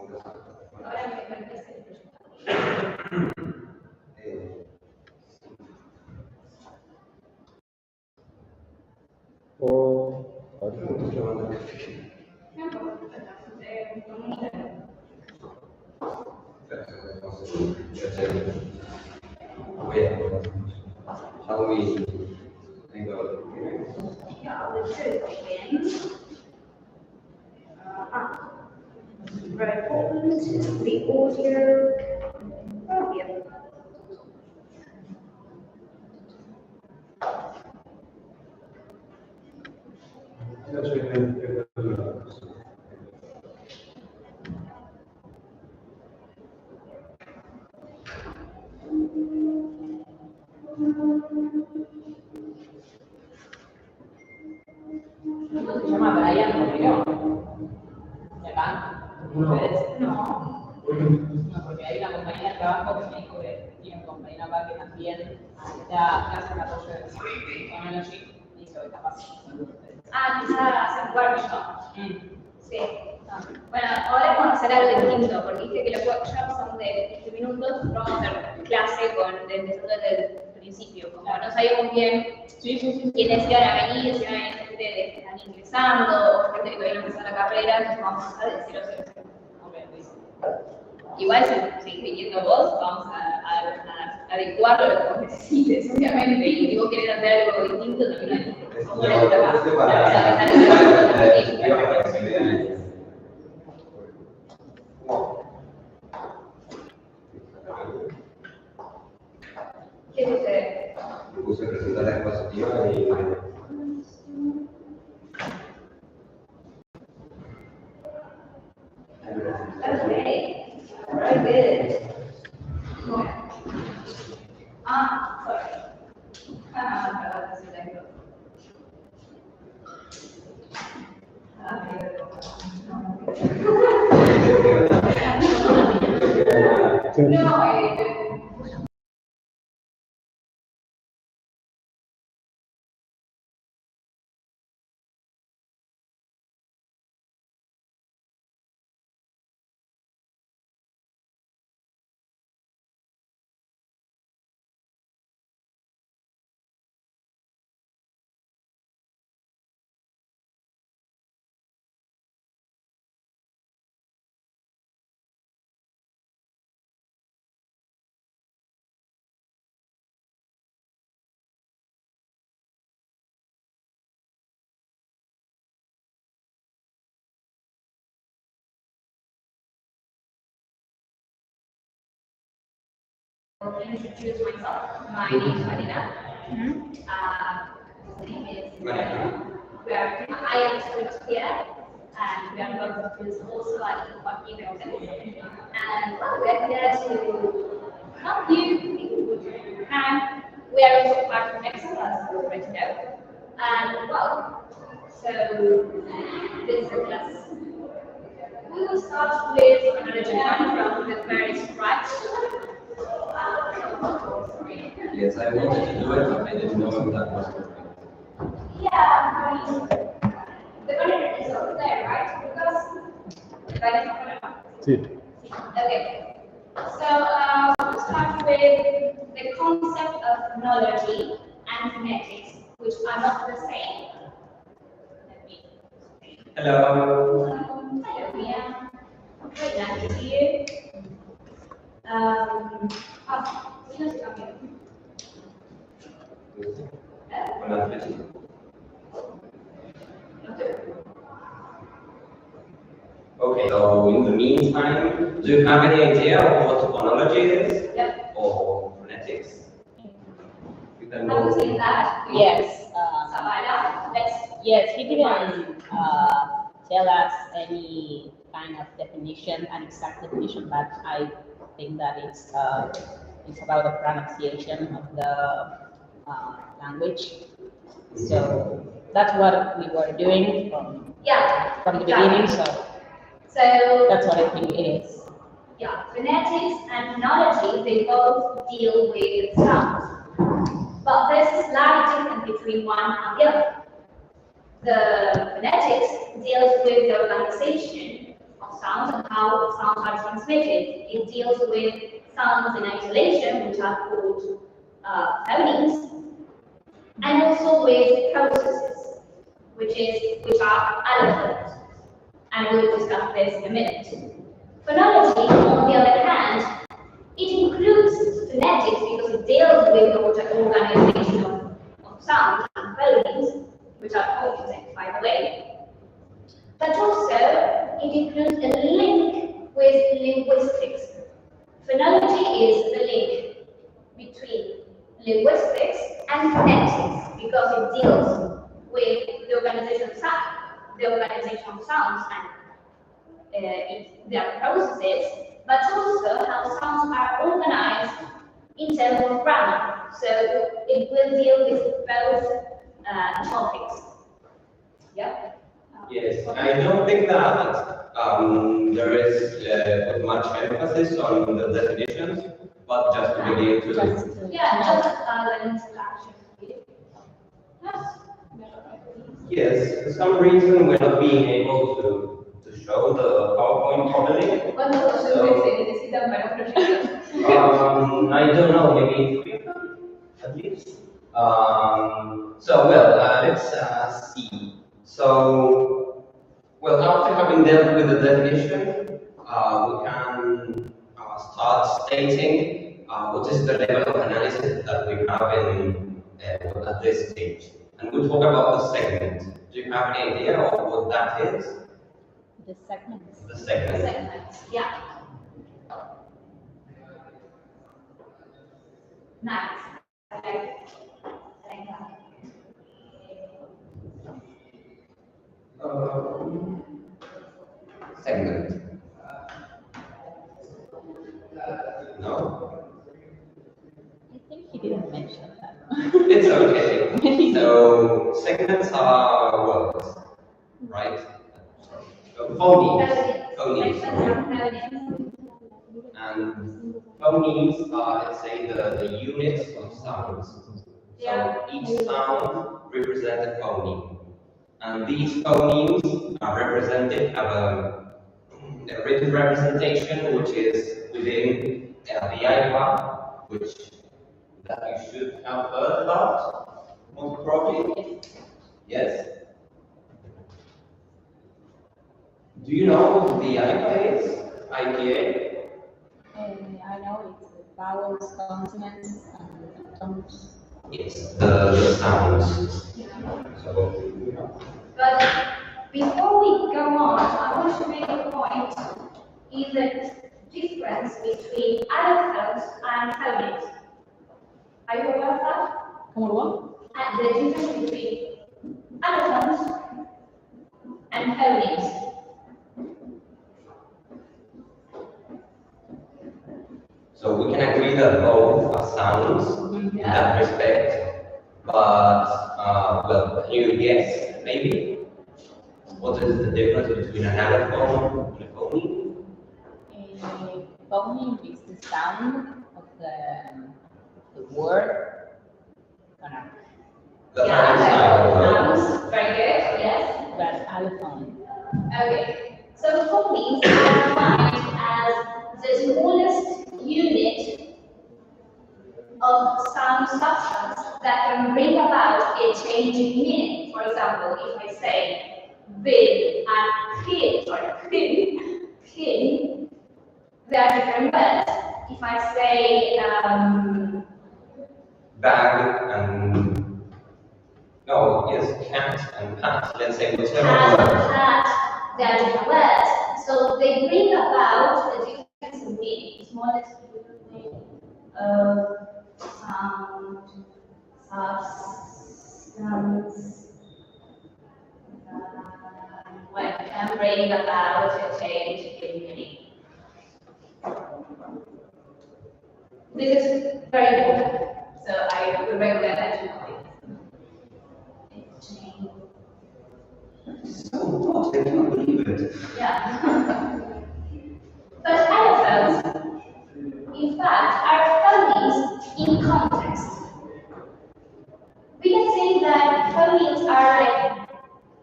Ahora me parece How we think of it? Yeah, let's do it again. Very important, the audio. Oh, yeah. ¿Cómo se llama Brian? ¿De acá? ¿Ustedes? No. Porque hay una compañía de trabajo que me dijo que tiene un compañero acá que también da clase de apoyo de Technology y dice que capaz. Quizás hacer un workshop. Sí. Bueno, ahora vamos a hacer algo distinto, porque dije que los workshops son de 15 minutos, vamos a hacer clase empezando desde el principio, como no sabíamos bien quiénes iban a venir, si iban a venir gente que están ingresando, o gente que todavía no empezó la carrera, entonces vamos a decir igual si seguís viniendo vos, vamos a adecuarlo a lo que vos necesites, obviamente, y si vos querés hacer algo distinto, también ¿qué sucede? Me puse a presentar la diapositiva y Okay, very good. Sorry. No, I'll introduce myself. My name is Marina. His name is I am a student here, and we are both principals, so I can fuck you know them. And we're here to help you in what you can. We are also part of Excel, as you already know. And well, so this is the class. We will start with an agenda from the very scratch. yes, I wanted to do it, but I didn't know if that was working. Yeah, the content is over there, right? Because okay. So we'll start with the concept of phonology and phonetics, which are not the same. Hello. Hello, Mia. Very nice to see you. Okay, so in the meantime, do you have any idea of what phonology is? Yep. Or phonetics? You can Have you go. seen that? Yes. Savannah, Yes, he didn't tell us any kind of definition, an exact definition, but I think that it's about the pronunciation of the language. So that's what we were doing from the beginning. So that's what I think it is. Yeah, phonetics and phonology, they both deal with sounds. But there's a slight difference between one and the other. The phonetics deals with the organization of sounds and how sounds are transmitted. It deals with sounds in isolation, which are called phonemes, and also with processes, which are allophones. And we'll discuss this in a minute. Phonology, on the other hand, it includes phonetics because it deals with the organization of sounds and phonemes, which are phonetic, by the way. But also, it includes a link with linguistics. Phonology is the link between linguistics and phonetics because it deals with the organization of sounds and their processes, but also how sounds are organized in terms of grammar. So it will deal with both topics. Yeah. Yes, I don't think that there is much emphasis on the definitions, but just to begin to. Yeah, just an introduction. Yes, for some reason we're not being able to show the PowerPoint properly. I don't know, maybe 3 of them at least. Let's see. So, well, after having dealt with the definition, we can start stating what is the level of analysis that we have at this stage. And we'll talk about the segment. Do you have any idea of what that is? The segments. The segment. Segments, yeah. Nice. Okay. Segment. No? I think he didn't mention that. It's okay. So, segments are words, right? Phonemes. And phonemes are, let's say, the units of sounds. So each sound represents a phoneme. And these phonemes are represented, have a written representation, which is within the IPA, which that you should have heard about, most probably. Yes? Do you know what the IPA is? IPA? I know it's vowels, consonants, and tones. It's the sounds. So, But before we go on, I want to make a point in the difference between allophones and phonemes. Are you aware of that? Como what? And the difference between allophones and phonemes. So we can agree that both are sounds in that respect, but well, can you guess maybe what is the difference between an allophone and a phoneme? A phoneme is the sound of the word. The Sounds, very good, yes. But allophone. Okay, so phonemes are defined as the smallest unit of sound substance that can bring about a change in meaning. For example, if I say bin and pin, they are different words. If I say bag and cat and pat. Let's say whichever cat and word. hat, they are different words. So they bring about a difference in meaning. Smallest unit of sound substance when can bring about a change in meaning. This is very important, so I will bring the attention of it. So what? I cannot believe it. Yeah. But allophones, in fact, are phonemes in context. We can say that phonemes are like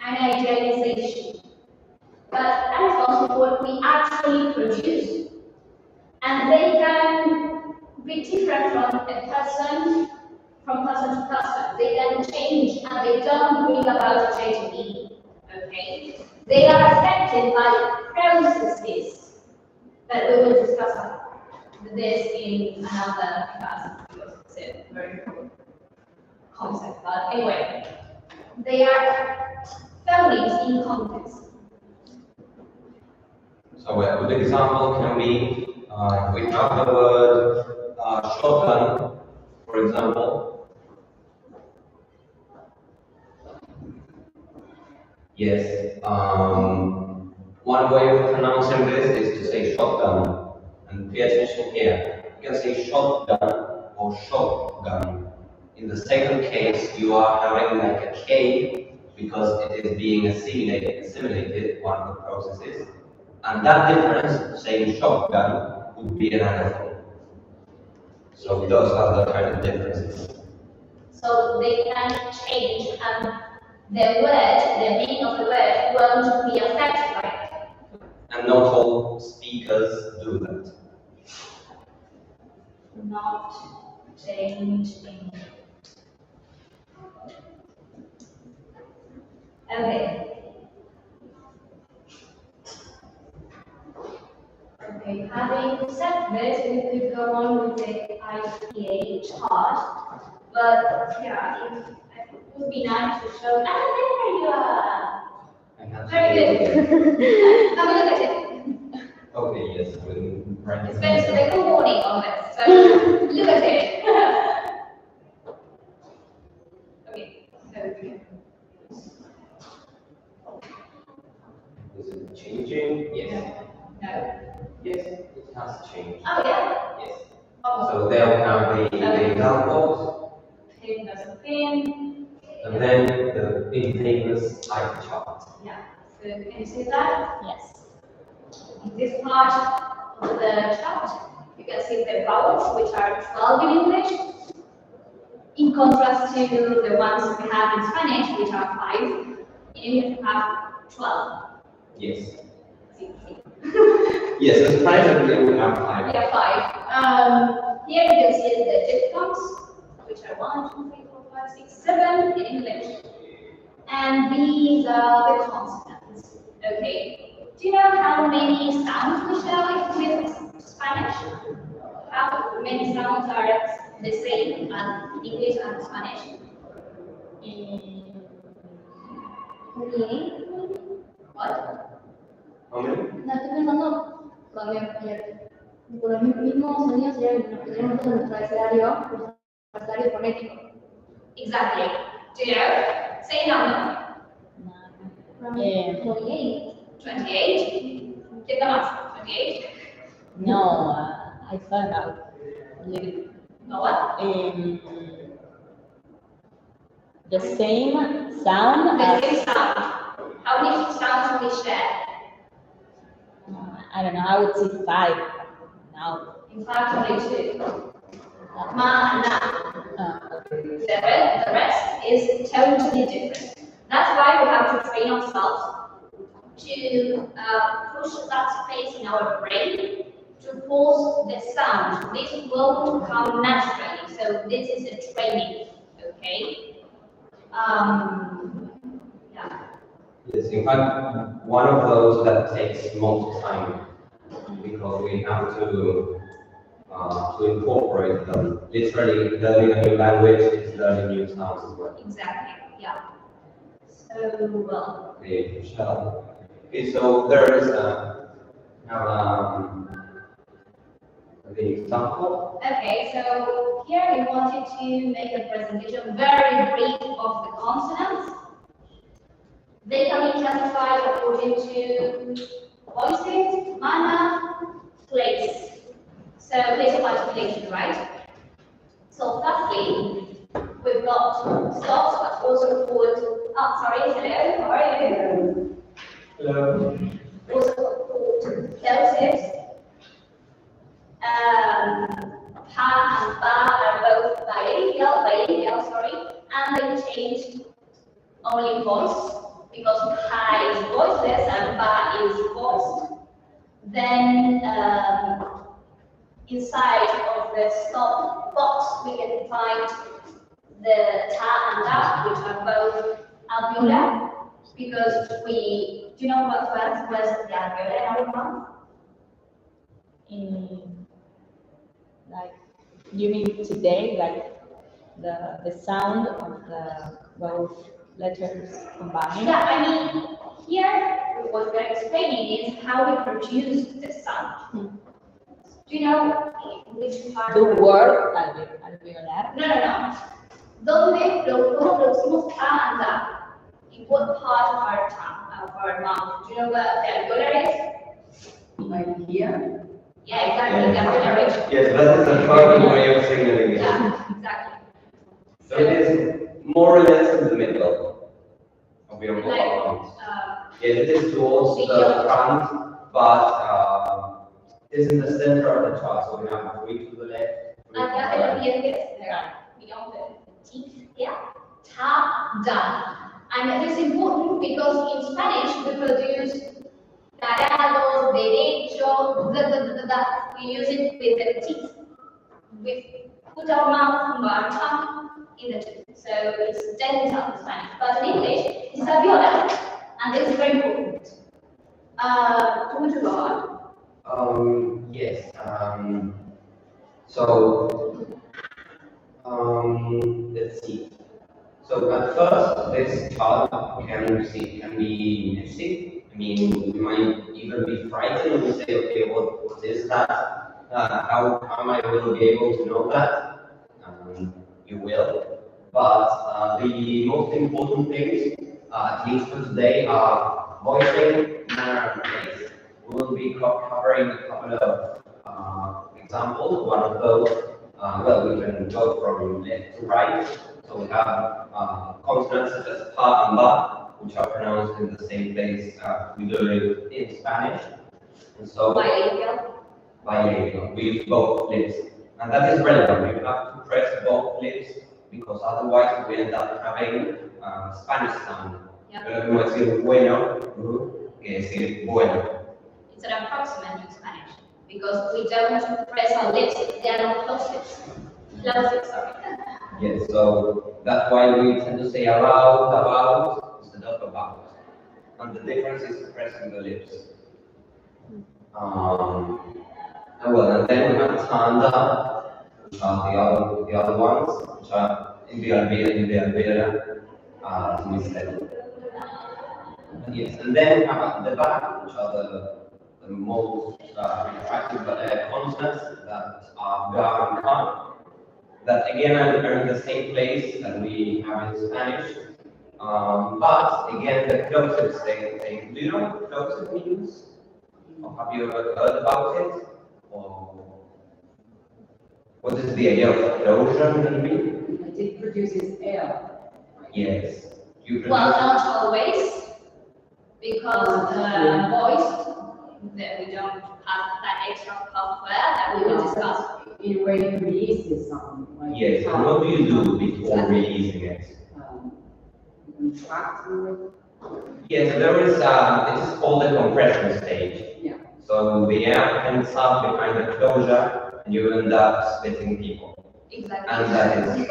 an idealization, but allophones is what we actually actually produce. And they can be different from person to person. They can change and they don't bring about a change in meaning. Okay? They are affected by processes, but we will discuss this in another class because it's a very important concept. But anyway, they are phonemes in context. So a good example can be we have the word shotgun, for example. Yes. One way of pronouncing this is to say shotgun. And pay attention here. You can say shotgun or shotgun. In the second case, you are having like a K because it is being assimilated, one of the processes. And that difference, saying shotgun, would be an anaphone. So those are the kind of differences. So they can change and the meaning of the word won't be affected by it. And not all speakers do that. Not changing. Okay. Okay, having said this, we could go on with the IPA chart, but yeah, it would be nice to show. Ah, there you are. Very good. Have a look at it. Okay, yes, we'll It's been a little warning on this, so look at it. Okay, so Is it changing? Yes. no. Yes, it has changed. Oh yeah. Yes. Oh. So they'll have the examples, Pin doesn't pin. and then the famous eye chart. Yeah. So can you see that? Yes. In this part of the chart, you can see the vowels, which are 12 in English, in contrast to the ones we have in Spanish, which are 5. In English, we have 12. Yes. See. Yes, in Spanish we have 5. Yeah, 5. Here you can see the diphthongs, which are 1, 2, 3, 4, 5, 6, 7 in English. And these are the consonants. Okay. Do you know how many sounds we share with Spanish? How many sounds are the same as English and Spanish? What? How many? No, estoy pensando con los mismos sonidos sería lo que tenemos en nuestro abecedario fonético. Exactly. Do you know? Say number. 28. 28? ¿Qué tal más? 28? No, I found out. No what? The same sound The as, same sound. How many sounds we share? I don't know, I would say 5 now. In fact, only 2. Ma, na. The rest is totally different. That's why we have to train ourselves to push that space in our brain to pause the sound. This will come naturally. So this is a training. Okay. Yeah. Yes, in fact, one of those that takes most time because we have to incorporate them. Literally, learning a new language is learning new sounds as well. Exactly. Yeah. So Okay, Michelle. Okay, so there is the example. okay, so here we wanted to make a presentation very brief of the consonants. They can be classified according to voices, manner, place. So place of articulation, right? So firstly, we've got stops, but also called, hello, how are you? Hello. Also called plosives. Pa and ba are both bilabial, and they change only voice, because pa is voiceless and ba is voiced. Then inside of the stop box, we can find the ta and da, which are both alveolar, because we, do you know what was the alveolar in our mouth? In, like, you mean today, like the sound of the both letters combined? Yeah, I mean, here what we're explaining is how we produce the sound. Do you know which part? The word alveolar. No. ¿Dónde producimos ta and da? In what part of our tongue, of our mouth? Do you know what the alveolar is? Like here? Yeah, exactly. The alveolar is. Yes, that is the common way of signaling it. Yeah, exactly. So it is more or less in the middle of your Like, mouth. Yes, it is towards the front, but it is in the center of the chart. So we have three to the left. Three to the acá right. el dientes, digamos, the teeth here, ta, da. And it is important because in Spanish we produce tarados, derecho, we use it with the teeth. We put our mouth and our tongue in the teeth. So it's dental in Spanish. But in English, it's alveolar. And this is very important. Do you go on? Yes. So let's see. So at first, this chart can be messy. I mean, you might even be frightened when you say, okay, what is that? How come I will be able to know that? You will. But the most important things, at least for today, are voicing, manner, and place. We will be covering a couple of examples. One of those, well, we can go from left to right. So we have consonants such as pa and ba, which are pronounced in the same place we do it in Spanish. And so bilingual. We use both lips. And that is relevant. You have to press both lips because otherwise we end up having Spanish sound. Pero como decir bueno, que decir bueno. It's an approximate in Spanish because we don't press our lips, they are not plosives. Plosives, sorry. Yes, so that's why we tend to say about instead of about. And the difference is pressing the lips. And then we have tanda, which are the other ones, which are in the alveolar, instead. Yes, and then we have at the back, which are the most attractive consonants that are ga and ka. That again are in the same place that we have in Spanish. But again, the closest thing. Do you know what closest means? Or have you ever heard about it? Or what is the idea of closure mean? It produces air. Yes. You produce. Well, not always, because voice, that we don't have that extra software that we will discuss. In a way, you release the sound. Like Yes, and what do you do before releasing it? You contract it. Yes, there is, it is called the compression stage. Yeah. So the air ends up behind the closure and you end up spitting people. Exactly. And that is.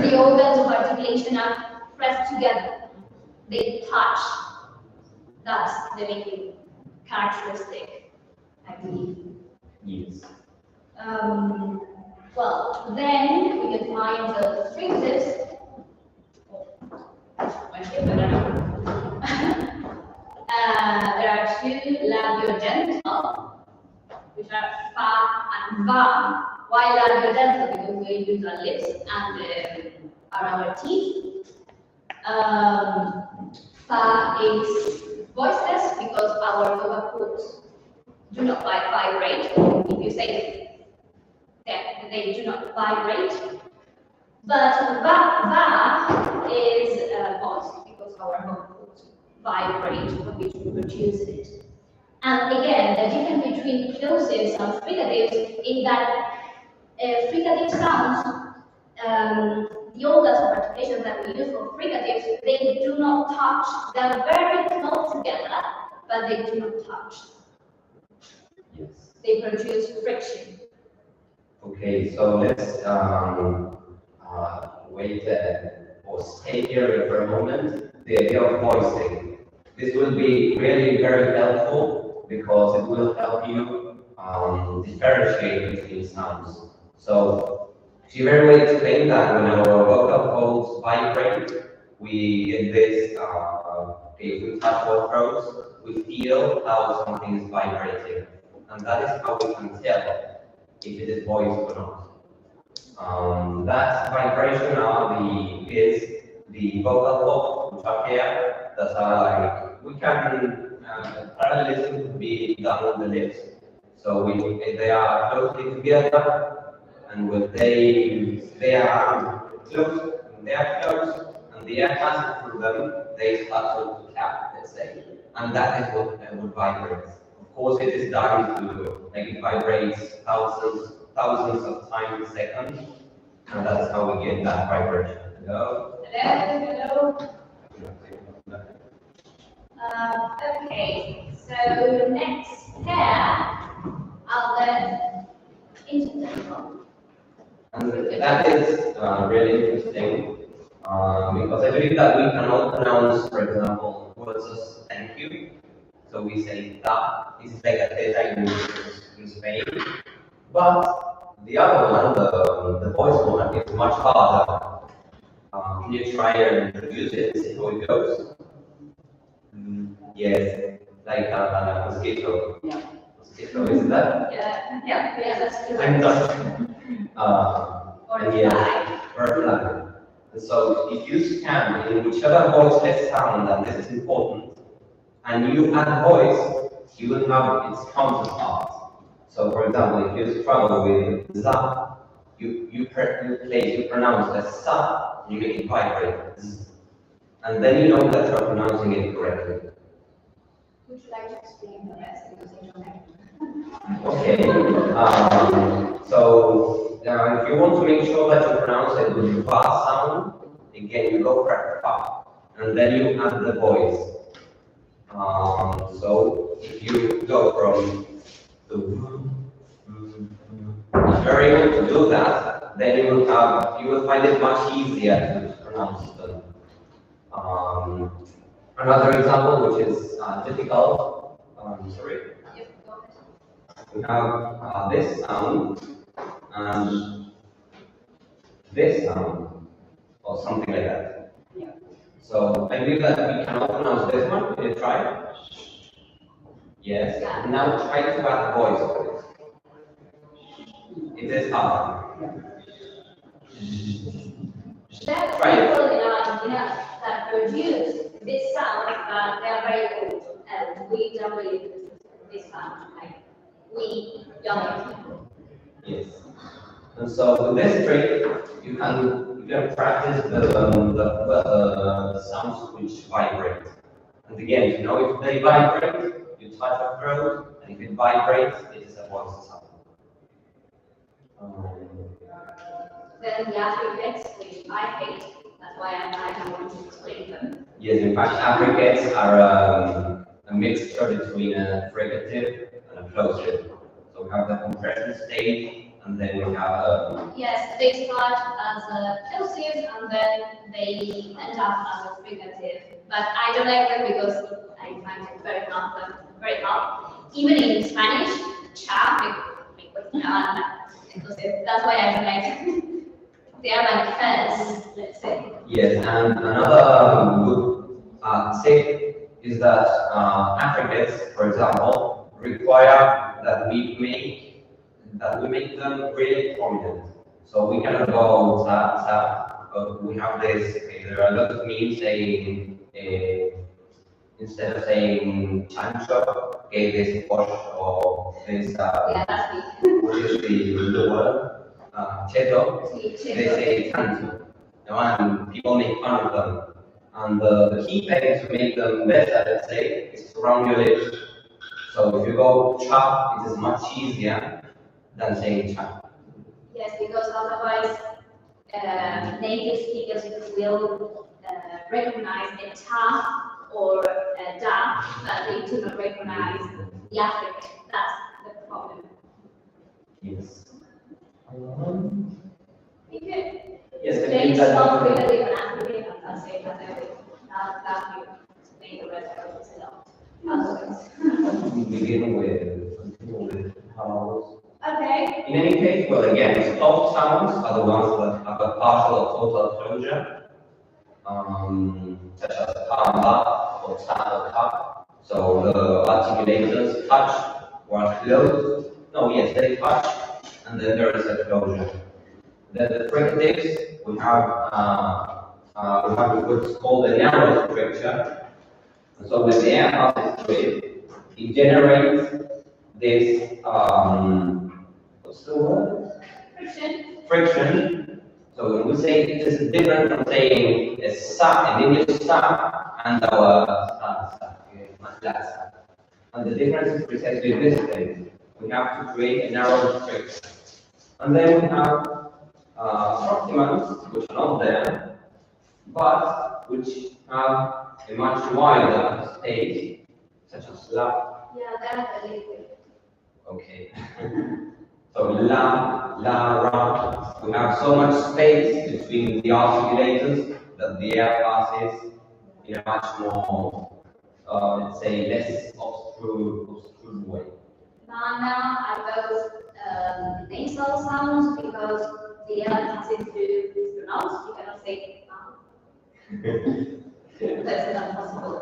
The organs of articulation are pressed together. They touch. That's the main characteristic, I believe. Yes. Well, then we can find the phrases. There are two labiodental, which are fa and va. Why labiodental? Because we use our lips and our teeth. Fa is voiceless because our vocal cords do not vibrate. If you say that they do not vibrate. But va is voice because our vocal cords vibrate when we produce it. And again, the difference between plosives and fricatives is that fricative sounds, the organs of articulation that we use for fricatives, they do not touch. They are very close together, but they do not touch. Yes. They produce friction. Okay, so let's wait or stay here for a moment. The idea of voicing. This will be really very helpful because it will help you differentiate between sounds. So she very well explained that when our vocal folds vibrate, we get this, if we touch our throats, we feel how something is vibrating. And that is how we can tell if it is voiced or not. That vibration is the vocal cords, which are here, that are like, we can, parallelism could be done on the lips. So they are closely together, and when they are close, and the air passes through them, they start to clap, let's say. And that is what vibrates. Of course, it is done to, like it vibrates thousands of times a second, and that's how we get that vibration. Hello? Hello, hello. Okay, so next pair are the intertemporal. And that is really interesting because I believe that we can all pronounce, for example, words as thank you. So we say da. This is like a theta in Spain. But the other one, the voice one, is much harder. Can you try and introduce it and see how it goes? Yes, like a mosquito. Yeah. Mosquito, is that? Yeah, that's true. I'm not. Or a Yes, fly. or a flag. And so if you scan in whichever voice has sound, and this is important, and you add voice, you will have its counterpart. So for example, if you struggle with za, you pronounce the sa, you make it vibrate. Z. And then you know that you're pronouncing it correctly. Would you like to explain the rest because you don't have Okay. So if you want to make sure that you pronounce it with the fa sound, again you go for fa, and then you add the voice. So if you go from the if you're able to do that, then you will find it much easier to pronounce them. Another example, which is difficult. Sorry. We have this sound and this sound, or something like that. Yeah. So I believe that we can all pronounce this one. Will you try? Yes. Now try to add voice to it. It is hard. There Try it. people that produce this sound, they are very old, and we don't really use this sound. Like we young people. Yes. And so with this trick, you can practice the sounds which vibrate. And again, to know if they vibrate, you touch a throat, and if it vibrates, it is a voice sound. Then the affricates, which I hate, that's why I don't want to explain them. Yes, in fact, affricates are a mixture between a fricative and a plosive. So we have the compression stage, and then we have a Yes, they start as a plosive and then they end up as a fricative. But I don't like them because I find it very hard. Very hard. Even in Spanish, cha, that's why I don't like them. They are like fans, let's say. yes, and another good tip is that affricates, for example, require that we make them really prominent. So we cannot go tap tap, but we have this. Okay, there are a lot of memes saying instead of saying chancho, okay, this posh or this Yeah, that's me. what is the word? Cheto. They say tanto. And people make fun of them. And the key thing to make them better, let's say, is to round your lips. So if you go chop, it is much easier than saying chop. Yes, because otherwise native speakers will recognize a ta or a da, but they do not recognize the affricate. That's the problem. Yes. You could Yes, I explain think that. some relative and activity and say that that you explain the rest of it out. We begin with vowels. Okay. In any case, well, again, stop sounds are the ones that have a partial or total closure, such as pa or ta or ta. So the articulators touch or are closed. No, yes, they touch, and then there is a closure. Then the fricatives, we have what's called a narrow stricture. And so when the air passes through it, it generates this, what's the word? Friction. Friction. So when we say this is different from saying a sa, an English sa, and our sa. And the difference is precisely in this case. We have to create a narrow friction. And then we have approximants, which are not there, but which have a much wider space, such as la. Yeah, that's a little. Okay. So la, ra. We have so much space between the articulators that the air passes in a much more, let's say, less obstrued way. Now are those nasal sounds because the air passes through the nose. You cannot say that's not possible.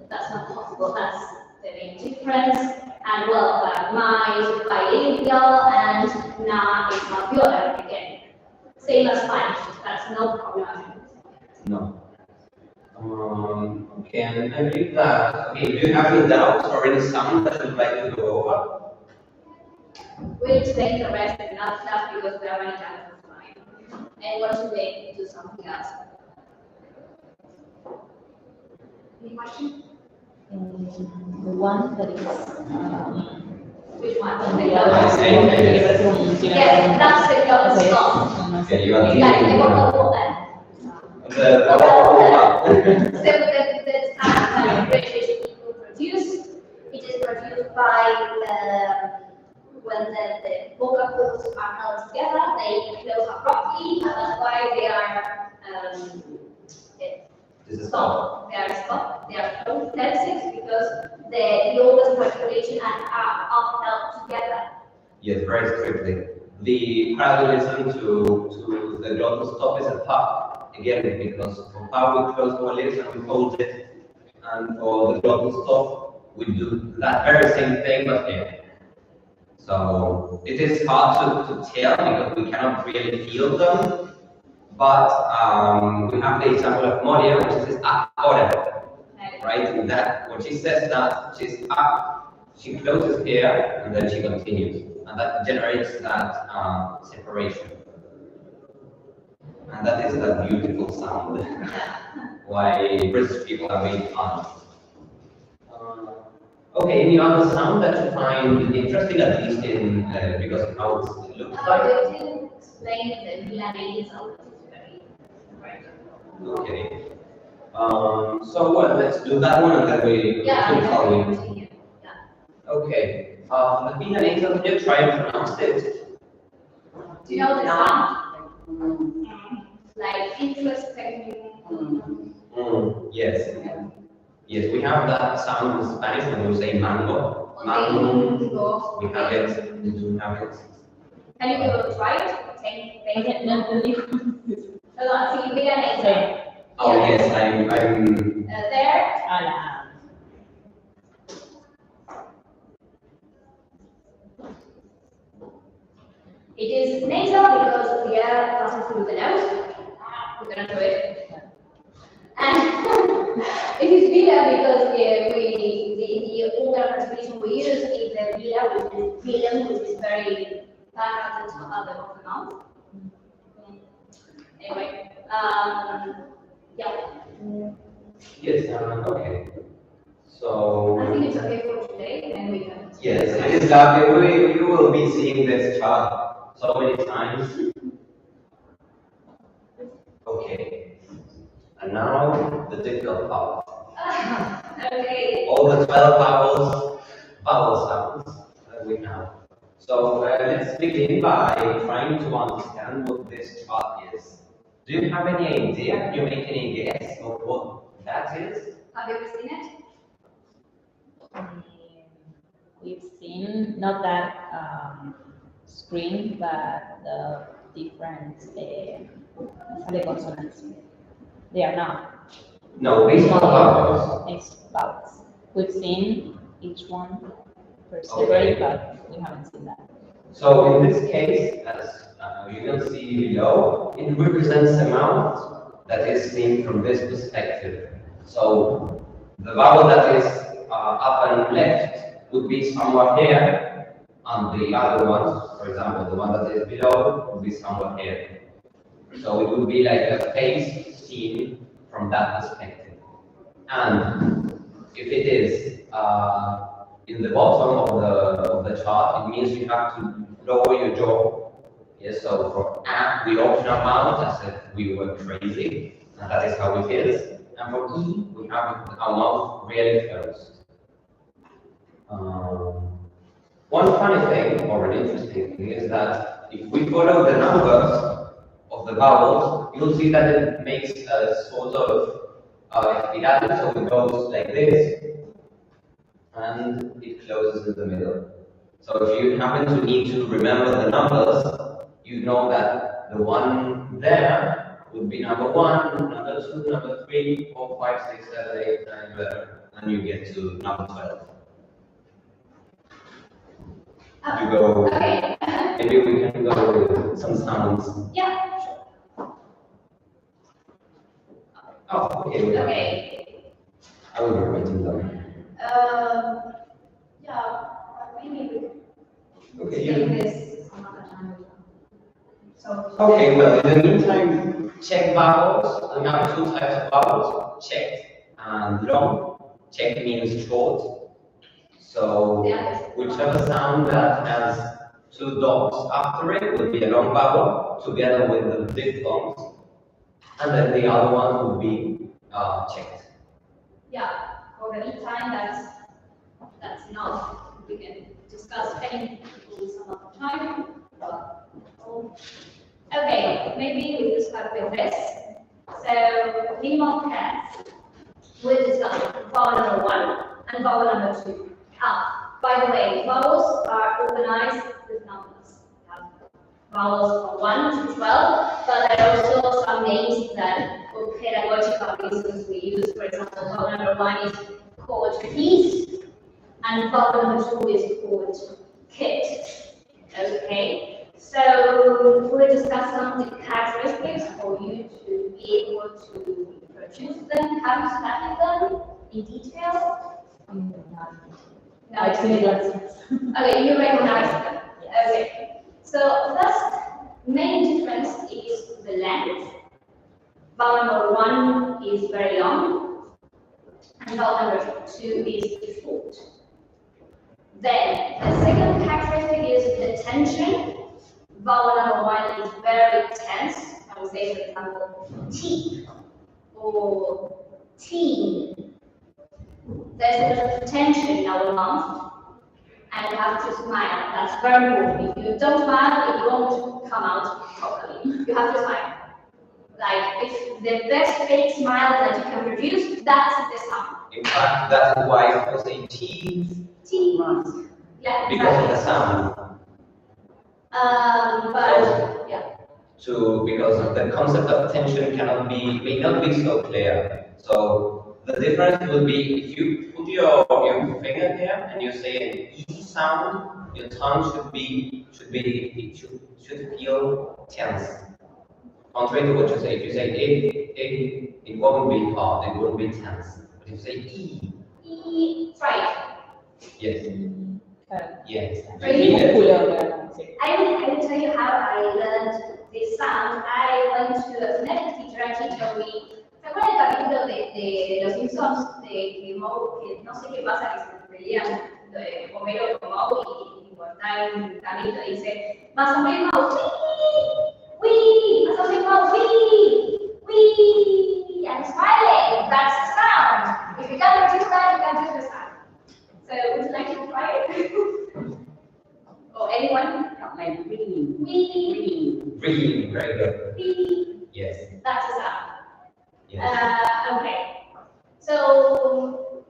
That's not possible. That's the main difference. And well, ma is bilingual and na is manual again. Same as Spanish. That's no problem. No. Okay, and I believe that. Okay, do you have any doubts or any sound that you'd like to go over? We'll explain the rest in another class because we are running out of time. And what should they do something else? Any question? The one that is Which one? the Yes, that's the job stop. Okay, you are Like, they the will go there. So the time which is produced, it is produced by when the vocal cords are held together, they close abruptly, and that's why they are stopped. They are stopped. They are closed tenses because the lowest articulation are all held together. Yes, very strictly. The parallelism to the glottal stop is a pa, again, because for pa we close our lips and we hold it, and for the glottal stop we do that very same thing but here. So it is hard to tell because we cannot really feel them, but we have the example of Moria, which is ahora, right? And that when she says that she's up, she closes here and then she continues, and that generates that separation, and that is a beautiful sound. Why British people are made fun. Okay, any other sound that you find interesting, at least in because of how it looks like? We didn't explain the Milanese sound, which is very important. Okay. So well, let's do that one and then we keep following. Continue. Yeah. Okay. The Milanese, can you try and pronounce it? Do you know the sound? Like interesting. Yes. Yes, we have that sound in Spanish when we say mango. Mango. We have it. We do have it. Can you go try it? Take it. See, Okay. Oh yes, I'm there. Hola. It is nasal because the air passes through the nose. We're gonna do it. And it is villa because the organ translation we use is the villa, which is very parallel to other organelles. Anyway, yeah. yes, okay. So I think it's okay for today, and we can. yes, it is that we will be seeing this chart so many times. Okay. And now the difficult part. Okay. All the 12 vowel sounds that we have. So let's begin by trying to understand what this chart is. Do you have any idea? Can you make any guess of what that is? Have you ever seen it? We've seen not that screen, but the different consonants. They are not. No, these are vowels. It's vowels. We've seen each one per Okay. separate, but we haven't seen that. So in this case, as you can see below, it represents the mouth that is seen from this perspective. So the vowel that is up and left would be somewhere here, and the other ones, for example, the one that is below, would be somewhere here. So it would be like a face seen from that perspective. And if it is in the bottom of the chart, it means you have to lower your jaw. Yes, so for A, we open our mouth as if we were crazy, and that is how it is. And for E, we have our mouth really closed. One funny thing, or an interesting thing, is that if we follow the numbers of the vowels, you'll see that it makes a sort of espiral, so it goes like this, and it closes in the middle. So if you happen to need to remember the numbers, you know that the one there would be number 1, number 2, number 3, 4, 5, 6, 7, 8, 9, 11, and you get to number 12. You go, Okay. maybe we can go with some sounds. Yeah, sure. Oh, okay. Okay. I will be writing them. Yeah, maybe we Okay, take you. this some other time. So. Okay, well, in the meantime, check vowels. We have 2 types of vowels, checked and long. Checked means short. So whichever sound that has 2 dots after it would be a long vowel together with the diphthongs, and then the other one would be checked. Yeah, for the meantime, that's enough. We can discuss any some other time. Okay, maybe we will start with this. So minimal pairs. We'll discuss vowel number 1 and vowel number 2. By the way, vowels are organized with numbers. Vowels from 1 to 12, but there are also some names that for pedagogical reasons we use. For example, vowel number 1 is called peace, and vowel number 2 is called kit. Okay, so we'll discuss some of the characteristics for you to be able to produce them. Have you studied them in detail? No. I've seen it once. Okay, you recognize them. Yes. Okay. So first main difference is the length. Vowel number 1 is very long, and vowel number 2 is short. Then the second characteristic is the tension. Vowel number 1 is very tense. I would say, for example, T or teen. There's a bit of tension in our mouth, and you have to smile. That's very important. If you don't smile, it won't come out properly. You have to smile. Like, if the best fake smile that you can produce, that's the sound. In fact, that is why people say teeth. Teeth. Yeah, Because of exactly. the sound. But yeah. Because the concept of tension may not be so clear. So the difference will be if you put your finger here and you say an E sound, your tongue should feel tense. Contrary to what you say, if you say it won't be hard, it won't be tense. But if you say E, Right. yes, yes. I will tell you how I learned this sound. I went to a phonetic teacher and she told me, ¿se acuerdan el capítulo de los Simpsons de que Moe, que no sé qué pasa, que se pelean Homero con Moe y está en un camino y dice, más o menos, wee, más o menos, wee, and smiling, that's the sound. If you can't produce that, you can do the sound. So would you like to try it? Or anyone? Like reading. We. Really, very good. We. Yes. That's a sound. Yes. Okay. So,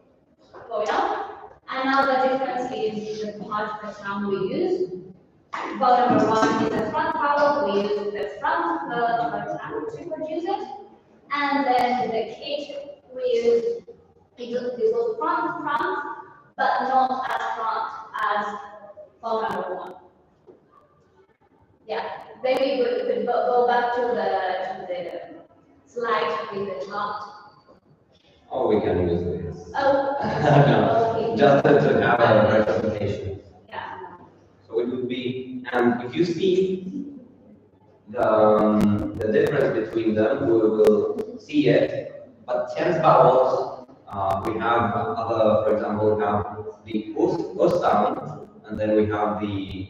going on. And now the difference is the part of the sound we use. Vowel number one is the front vowel. We use the front of the tongue to produce it. And then the kit we use, it goes front, but not as front as vowel number one. Yeah, maybe we could go back to the slide with the chart. Oh, we can use this. Oh, No, okay. just to have a representation. Yeah. So it would be, and if you see the difference between them, we will see it. But tense vowels, we have other, for example, we have the O sound, and then we have the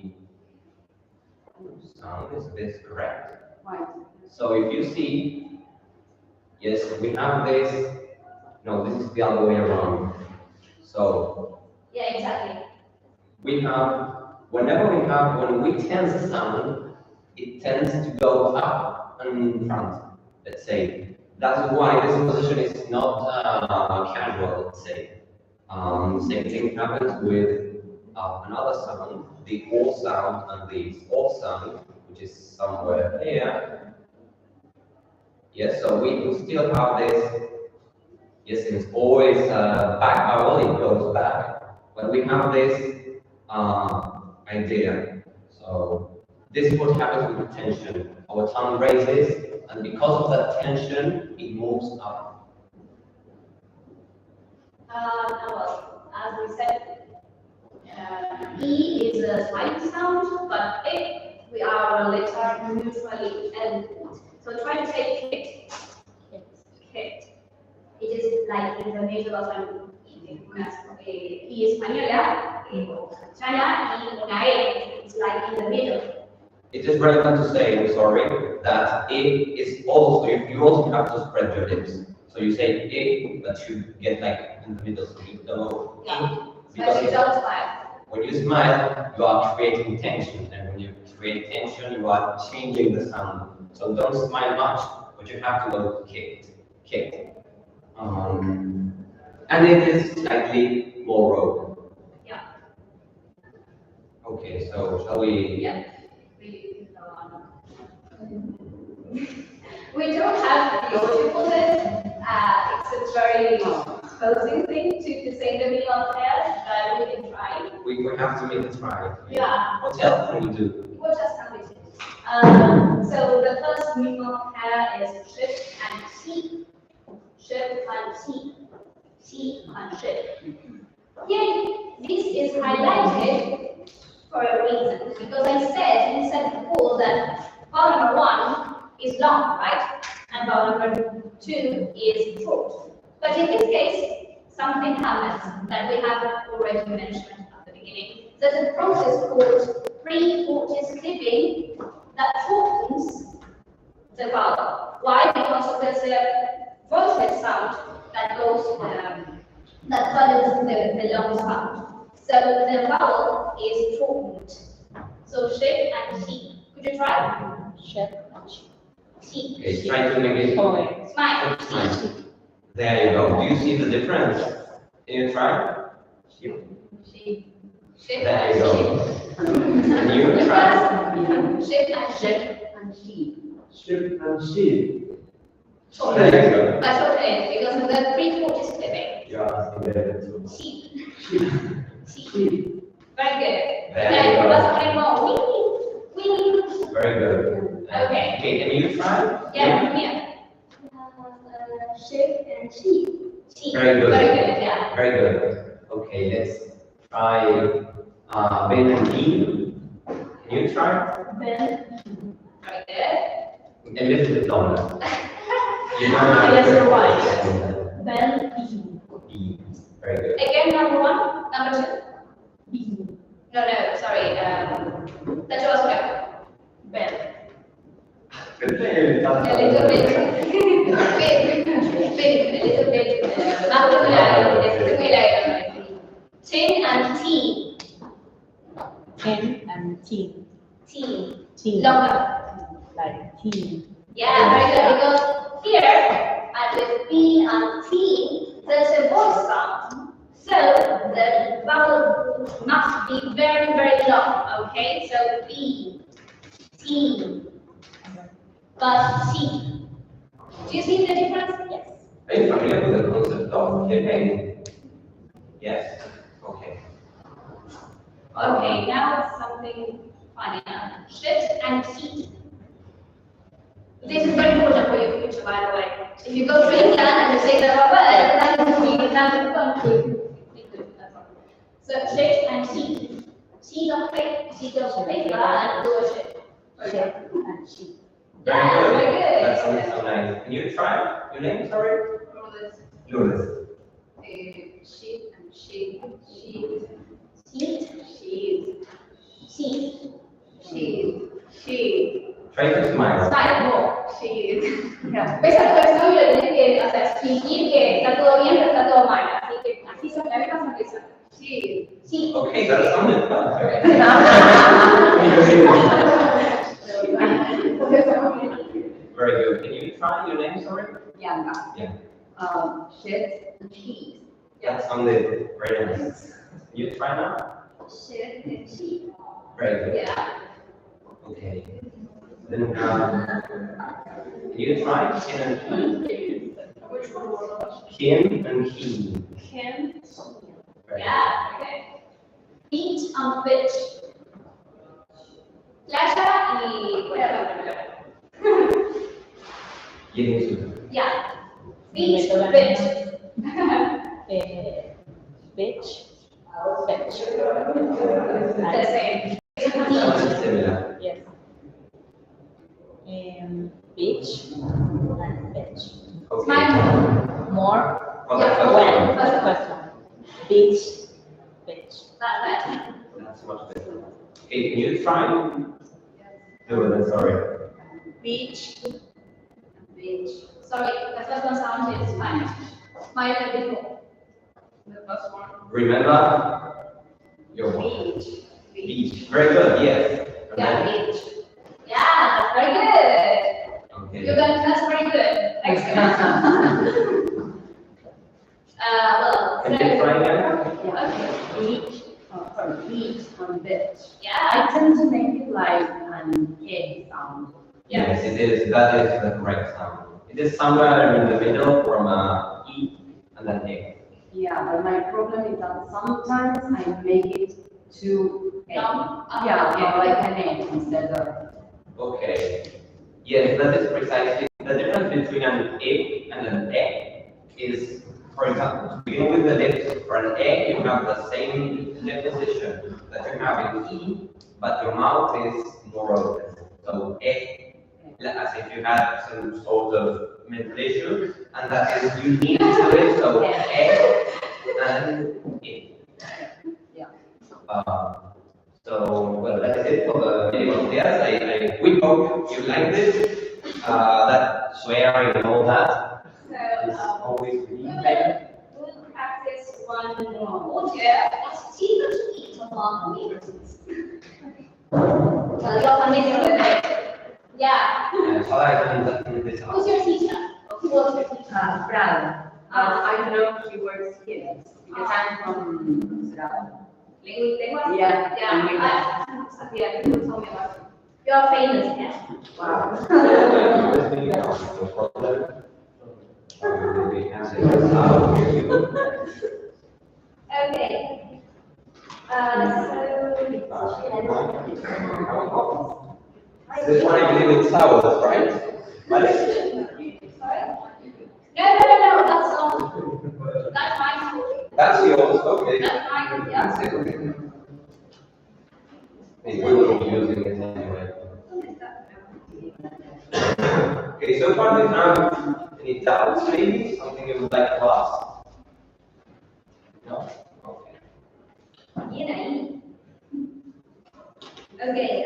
sound. Is this correct? Right. So if you see, yes, we have this. No, this is the other way around. So Yeah, exactly. we have, when we tense a sound, it tends to go up and front, let's say. That's why this position is not casual, let's say. Same thing happens with another sound, the O sound and the O sound, which is somewhere here. Yes, so we will still have this. Yes, it's always back vowel, it goes back. But we have this idea. So this is what happens with the tension. Our tongue raises, and because of that tension, it moves up. Well, as we said, E is a silent sound, but if we are a letter neutrally ended. So try to say kit. Kit. It is like in the middle of an Y española, China, y una E. It's like in the middle. It is relevant to say, I'm sorry, that it is also, you also have to spread your lips. So you say it, but you get like in the middle, so you go Yeah. because Especially don't smile. when you smile, you are creating tension, and when you create tension, you are changing the sound. So don't smile much, but you have to go kicked, kicked. And it is slightly more rogue. Yeah. Okay, so shall we? Yeah. We don't have the audio for this. It's a very exposing thing to say the middle of hair, but we can try. We have to make a try. Yeah. What else can we do? What else can we do? So the first middle of hair is shift and T. Shift and T. T and shift. Here, this is highlighted for a reason, because we said before that vowel number one is long, right? And vowel number two is short. But in this case, something happens that we have already mentioned at the beginning. There's a process called pre-Otis clipping that shortens the vowel. Why? Because there's a voiced sound that goes, that follows the long sound. So the vowel is shortened. So shift and T. Could you try? Shift and T. Okay, try to make it. Sorry. Smile. Nice. There you go. Do you see the difference? Can you try? Shift. There you go. Can you try? Shift and Shift and sheep. Ship and sheep. short. There you go. That's what it is, because of the pre-Otis clipping. Yeah, there. Sheep. Sheep. Sheep. Very good. There Okay, you go. let's put more. Wee. Very good. Okay. Okay, can you try? Yeah, here. Shift and sheep. Sheep. Very good. Very good, yeah. Very good. Okay, let's try Ben and Dean. Can you try? Ben. Very good. A little bit longer. You don't Yes, you're right. Ben. B. Very good. Again, number one. Number two. B. No, sorry. That was go. Ben. Good thing. A little bit. Big. A little bit. Not similar. Tin and T. N and teen. Teen. Teen. Longer. Like teen. Yeah, very good. Because here, with B and T, there's a voice sound. So the vowel must be very, very long. Okay, so B, T, but T. Do you see the difference? Yes. Are you familiar with the concept of campaign? Yes. Okay. Okay, now something funny. Shift and T. This is very important for your future, by the way. If you go to England and you say that word, you can come to. So shift and T. Sheet of paper and do a shift. Shift and sheet. Yeah, very good. That sounds so nice. Can you try? Your name, sorry? Lourdes. Sheet and sheet. Sheet. Sheet. Sheet. Sheet. Sheet. Sheet. Try to smile. Smile more. Sheet. Esa persona le tiene que, o sea, fingir que está todo bien, pero está todo mal. Así que así se me ve la sonrisa. Sheet. Sheet. Okay, that sounded fun. Very good. Can you try your name, sorry? Bianca. Yeah. Shift and cheese. That sounded very nice. Can you try now? Shift and sheet. Very good. Yeah. Okay. Then, can you try Kin and He? Which one? Kin and He. Kim. Very Yeah, okay. Beach and beach. Playa y good. yeah. Beach, beach. Bitch. Bitch. The same. Sounds similar. Yes. Beach and bitch. Okay. Smile. More. Well, Yeah, When? well. First one. Beach. Bitch. That's much better. Okay, can you try? Do it, sorry. Beach. Beach. Sorry, the first one sound is Spanish. Smile a bit more. The first one. Remember your Beach. beach. Very good, yes. And Yeah, then- beach. Yeah, that's very good. Okay. You're going, that's very good. Excellent. Well, Can you try again? Yeah. Beach, or beach and bitch. yeah. I tend to make it like an egg sound. Yes, it is. That is the correct sound. It is somewhere in the middle from E and then A. Yeah, but my problem is that sometimes I make it too egg. Yeah, like an egg instead of. Okay. Yes, that is precisely the difference between an egg and an egg is, for example, to begin with the lips, for an egg you have the same deposition that you have in E, but your mouth is more open. So egg, as if you had some sort of mental issue, and that is unique to it. So egg and egg. Yeah. So, well, that is it for the video of this. We hope you liked it. That swearing and all that is So, always we really will practice one more audio. Let's see the eat of our communities. You're familiar with it? Yeah. how I can this out. Who's your teacher? Who was your teacher? Brad. I don't know if he works here because I'm from Brad. Linguist? Yeah. Yeah. Yeah, people told me about it. You're famous, yeah. Wow. Okay. This one I believe it's towels, right? Right? Sorry? No, that's mine. That's yours, okay. That's mine, yeah. That's it, okay. Hey, we will be using it anyway. Okay, so far we have any doubts, maybe? Something you would like to ask? No? Okay. Okay,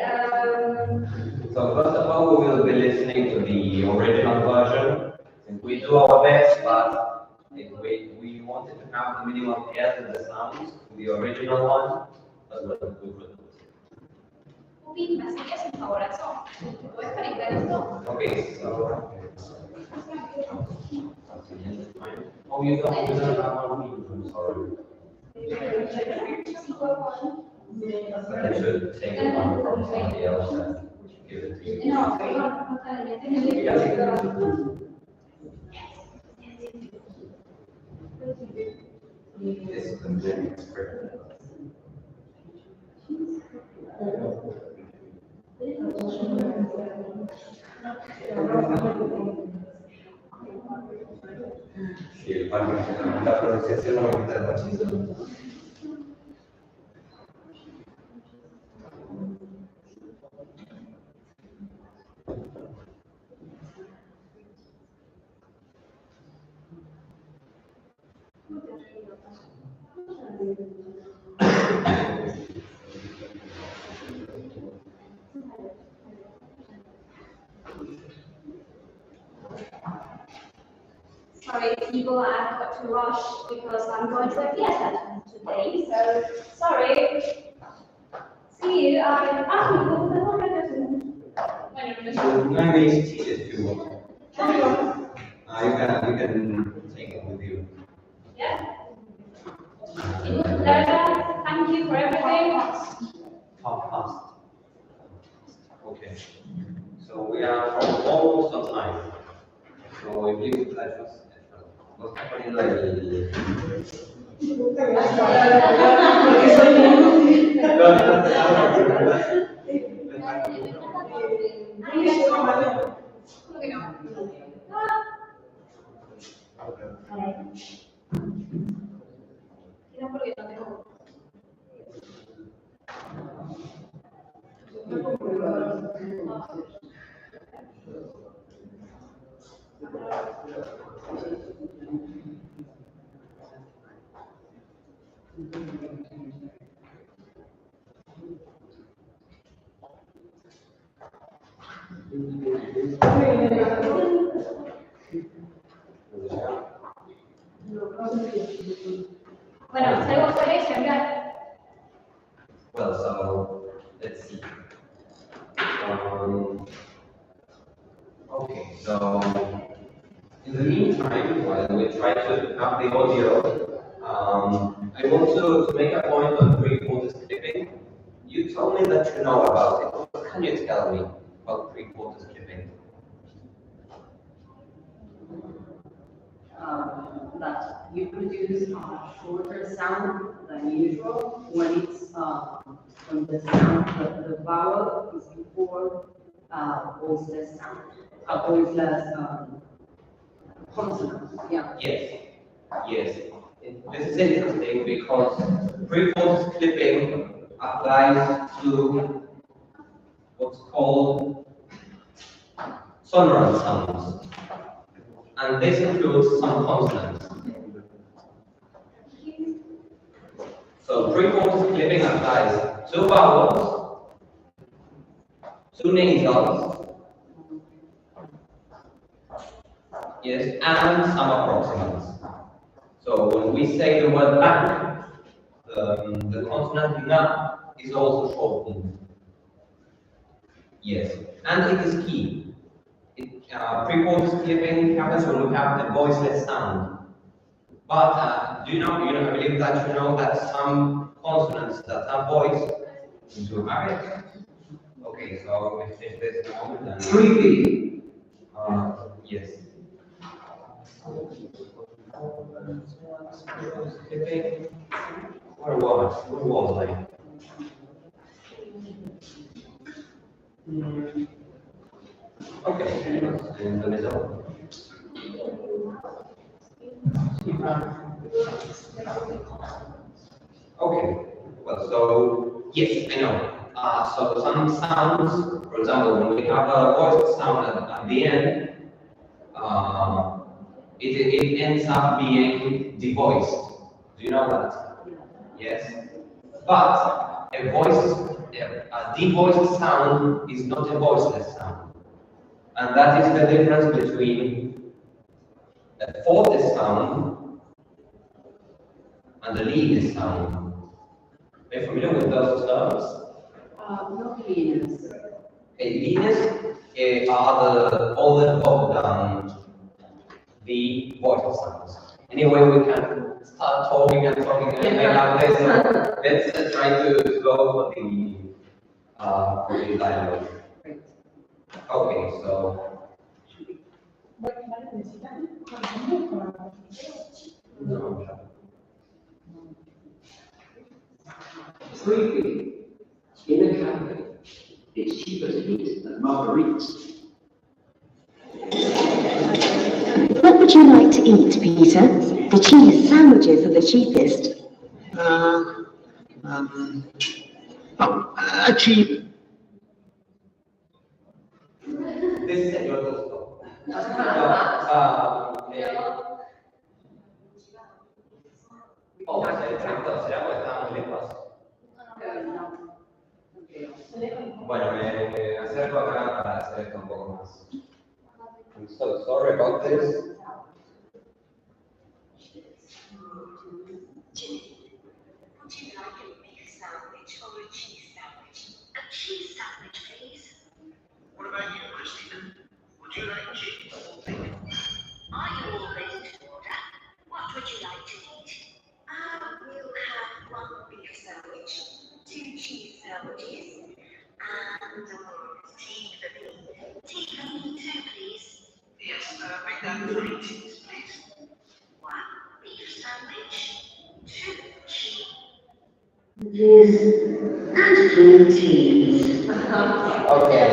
So first of all, we will be listening to the original version. And we do our best, but if we wanted to have the minimum errors in the sounds, the original one, as well as we could. Ubi, ¿me sigues un favorazo? ¿Puedes conectar esto? Okay, so. Oh, you don't have one meeting, I'm sorry. I should take one from somebody else and give it to you. No, This is the very expert. Sí, la pronunciación no me quita el machismo. Sorry, people, I've got to rush because I'm going to a theater today, so sorry. See you. No hay mis cheese if you want. You can take it with you. Yeah? Lara, thank you for everything. How fast? Okay. So we are almost on time. So if you could let us. What's happening like? Bueno, salgo por eso, mira. Well, so let's see. Okay, so in the meantime, while we try to have the audio, I want to make a point on three-quarters clipping. You told me that you know about it. What can you tell me about three-quarters clipping? That you produce a shorter sound than usual when it's when the sound, the vowel is before voiceless sound, voiceless consonant. Yeah. Yes, yes. This is interesting because three-quarters clipping applies to what's called sonorant sounds. And this includes some consonants. So three-quarters clipping applies to vowels, to nasals, yes, and some approximants. So when we say the word bank, the consonant na is also shortened. Yes, and it is key. Three-quarters clipping happens when we have a voiceless sound. But do you know, I believe that you know that some consonants that have voice do have it. Okay, so if there's a moment then. 3B. Yes. Clipping. Where was I? Okay, in the middle. Okay, well, so yes, I know. So some sounds, for example, when we have a voiced sound at the end, it ends up being devoiced. Do you know that? Yes. But a devoiced sound is not a voiceless sound. And that is the difference between a forte sound and a leading sound. Are you familiar with those terms? No beans. Okay, beans are the all the voice sounds. Anyway, we can start talking and talking and make up this. Let's try to go for the dialogue. Okay, so. No. Sleepy in a cafe. It's cheaper to eat than margaritas. What would you like to eat, Peter? The cheese sandwiches are the cheapest. A cheap. This is your stop. Oh, será porque estamos lejos. Bueno, me acerco acá para hacer esto un poco más. I'm so sorry about this. Would you like a beef sandwich or a cheese sandwich? A cheese sandwich, please. What about you, Christina? Would you like cheese or bacon? Are you all ready to order? What would you like to eat? We'll have one beef sandwich, 2 cheese sandwiches, and tea for me. Tea for me too, please. Yes, make that 3 cheese, please. 1 beef sandwich, 2 cheese. And 3 teas. Okay.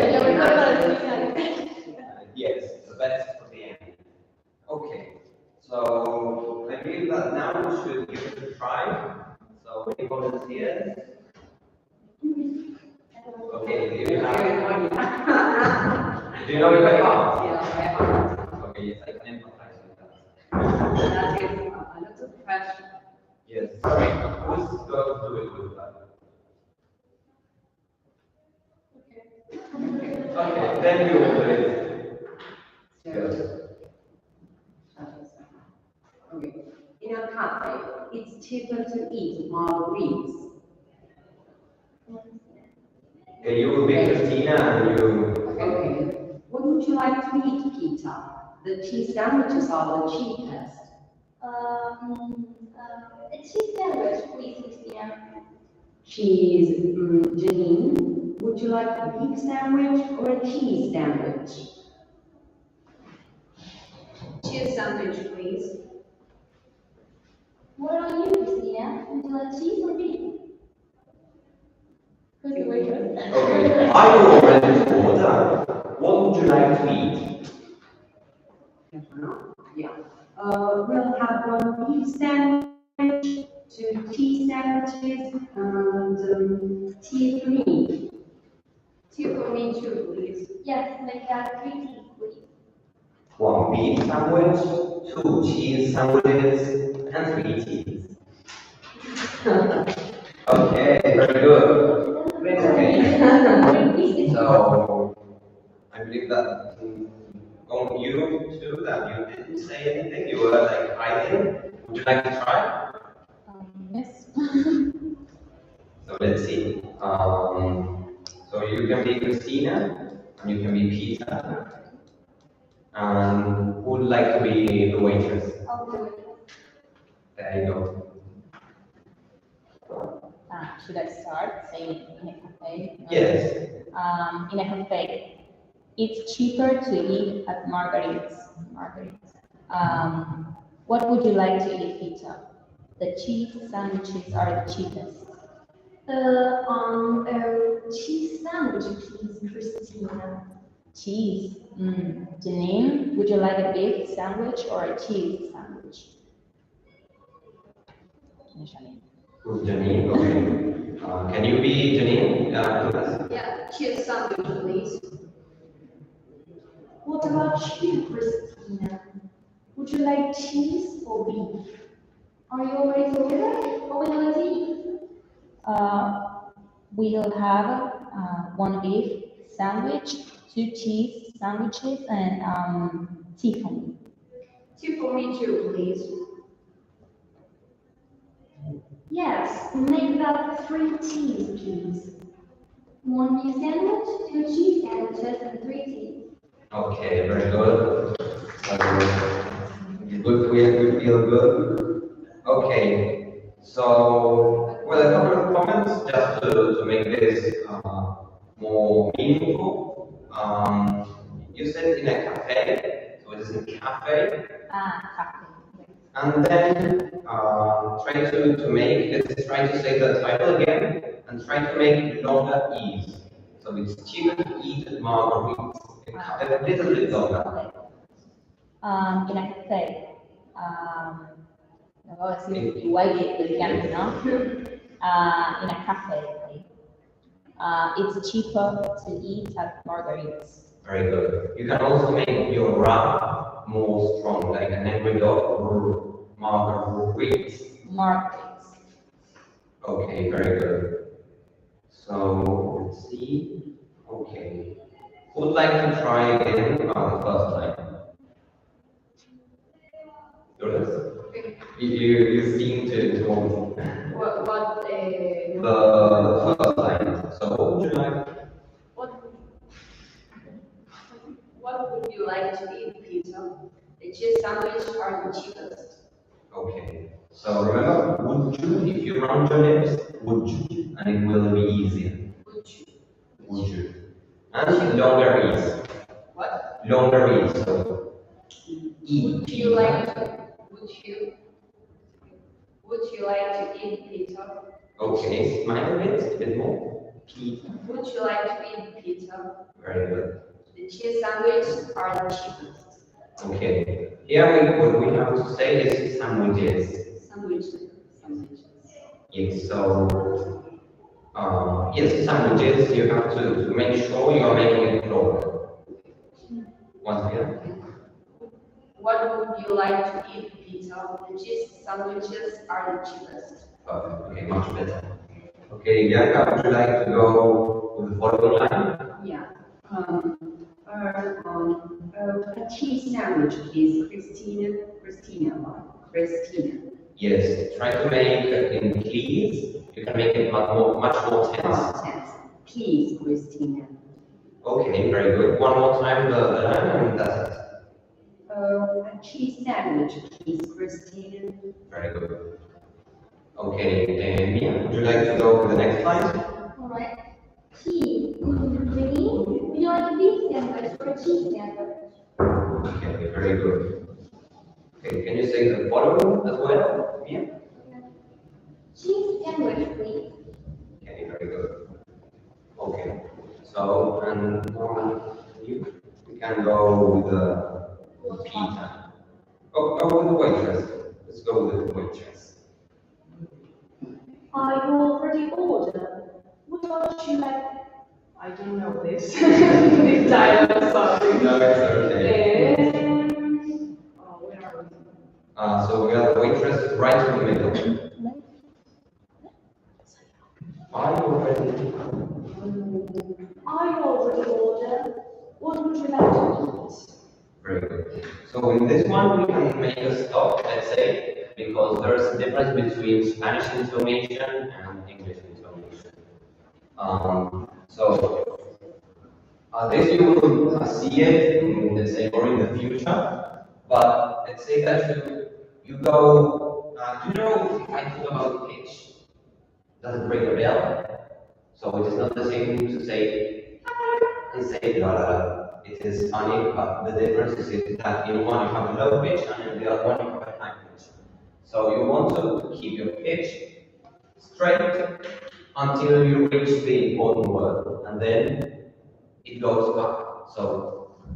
Yes, the best for the end. Okay, so I believe that now we should give it a try. So, any volunteers? Okay, do you know it by heart? Yeah, Okay, yes, I can empathize with that. that is a lot of pressure. Yes, sorry, who's going to do it with that? Okay, then you will do it. Yes. Okay. In a cafe, it's cheaper to eat margaritas. Okay, you will be Christina and you. Okay. What would you like to eat, Peter? The cheese sandwiches are the cheapest. A cheese sandwich, please, Christina. Cheese, Janine, would you like a beef sandwich or a cheese sandwich? Cheese sandwich, please. What about you, Christina? Would you like cheese or beef? Who's the waitress? Okay, are you ready to order? What would you like to eat? Yeah. We'll have 1 beef sandwich, 2 cheese sandwiches, and tea for me. Tea for me too, please. Yes, make that 3 teas, please. 1 beef sandwich, 2 cheese sandwiches, and 3 teas. Okay, very good. Okay. So, I believe that on you too, that you didn't say anything, you were like hiding. Would you like to try? Yes. So let's see. So you can be Christina, and you can be Peter. And who would like to be the waitress? I'll do it. There you go. Should I start saying in a cafe? Yes. In a cafe, it's cheaper to eat at Margaritas. What would you like to eat, Peter? The cheese sandwiches are the cheapest. Cheese sandwich, please, Christina. Cheese. Janine, would you like a beef sandwich or a cheese sandwich? Janine. Who's Janine? Okay. Can you be Janine? Yeah, cheese sandwich, please. What about you, Christina? Would you like cheese or beef? Are you already ordered? What would you like to eat? We'll have 1 beef sandwich, 2 cheese sandwiches, and tea for me. Tea for me too, please. Yes, make that 3 teas, please. 1 beef sandwich, 2 cheese sandwiches, and 3 tea. Okay, very good. We feel good. Okay, so well, a couple of comments just to make this more meaningful. You said in a cafe, so it is a cafe, Cafe. and then try to make, let's try to say the title again, and try to make longer E's. So it's cheaper to eat margaritas. A little bit longer. Okay. In a cafe. Lo voy a decir igual que antes, ¿no? In a cafe. It's cheaper to eat at margaritas. Very good. You can also make your ra more strong, like an angry dog, margaritas. Margaritas. Okay, very good. So let's see. Okay. Who would like to try again the first time? Yours? You seem to want the first time. So what would you like? What would you like to eat, Peter? The cheese sandwich are the cheapest. Okay. So remember, would you, if you round your lips, would you, and it will be easier. Would you? Would you? And longer is. What? Longer is. So E. Would you like to? Would you like to eat pizza? Okay, smile a bit more. Pizza. Would you like to eat pizza? Very good. The cheese sandwiches are the cheapest. Okay. Here what we have to say is sandwiches. Sandwiches. Yes, so yes, sandwiches, you have to make sure you are making it longer. Once again. What would you like to eat, pizza? The cheese sandwiches are the cheapest. Perfect. Okay, much better. Okay, Bianca, would you like to go with the following line? Yeah. A cheese sandwich, please, Christina. Yes, try to make it in please. You can make it much more tense. Tense. Please, Christina. Okay, very good. One more time the line and that's it. A cheese sandwich, please, Christina. Very good. Okay, and Mia, would you like to go to the next line? Alright. Cheese. Vinny, would you like a beef sandwich or a cheese sandwich? Okay, very good. Okay, can you say the following as well, Mia? Cheese sandwich, please. Okay, very good. Okay, so, and we can go with the pizza. Oh, with the waitress. Let's go with the waitress. I already ordered. Would you like? I don't know this. This dialogue, sorry. No, it's okay. Where are we? So we got the waitress right in the middle. Are you ready? I already ordered. What would you like to eat? Very good. So in this one, we can make a stop, let's say, because there is a difference between Spanish intonation and English intonation. So this you will see it, let's say, or in the future. But let's say that you go. Do you know if I talk about pitch? Does it ring a bell? So it is not the same thing to say and say la la la. It is funny, but the difference is that in one you have a low pitch and in the other one you have a high pitch. So you want to keep your pitch straight until you reach the important word, and then it goes up. So,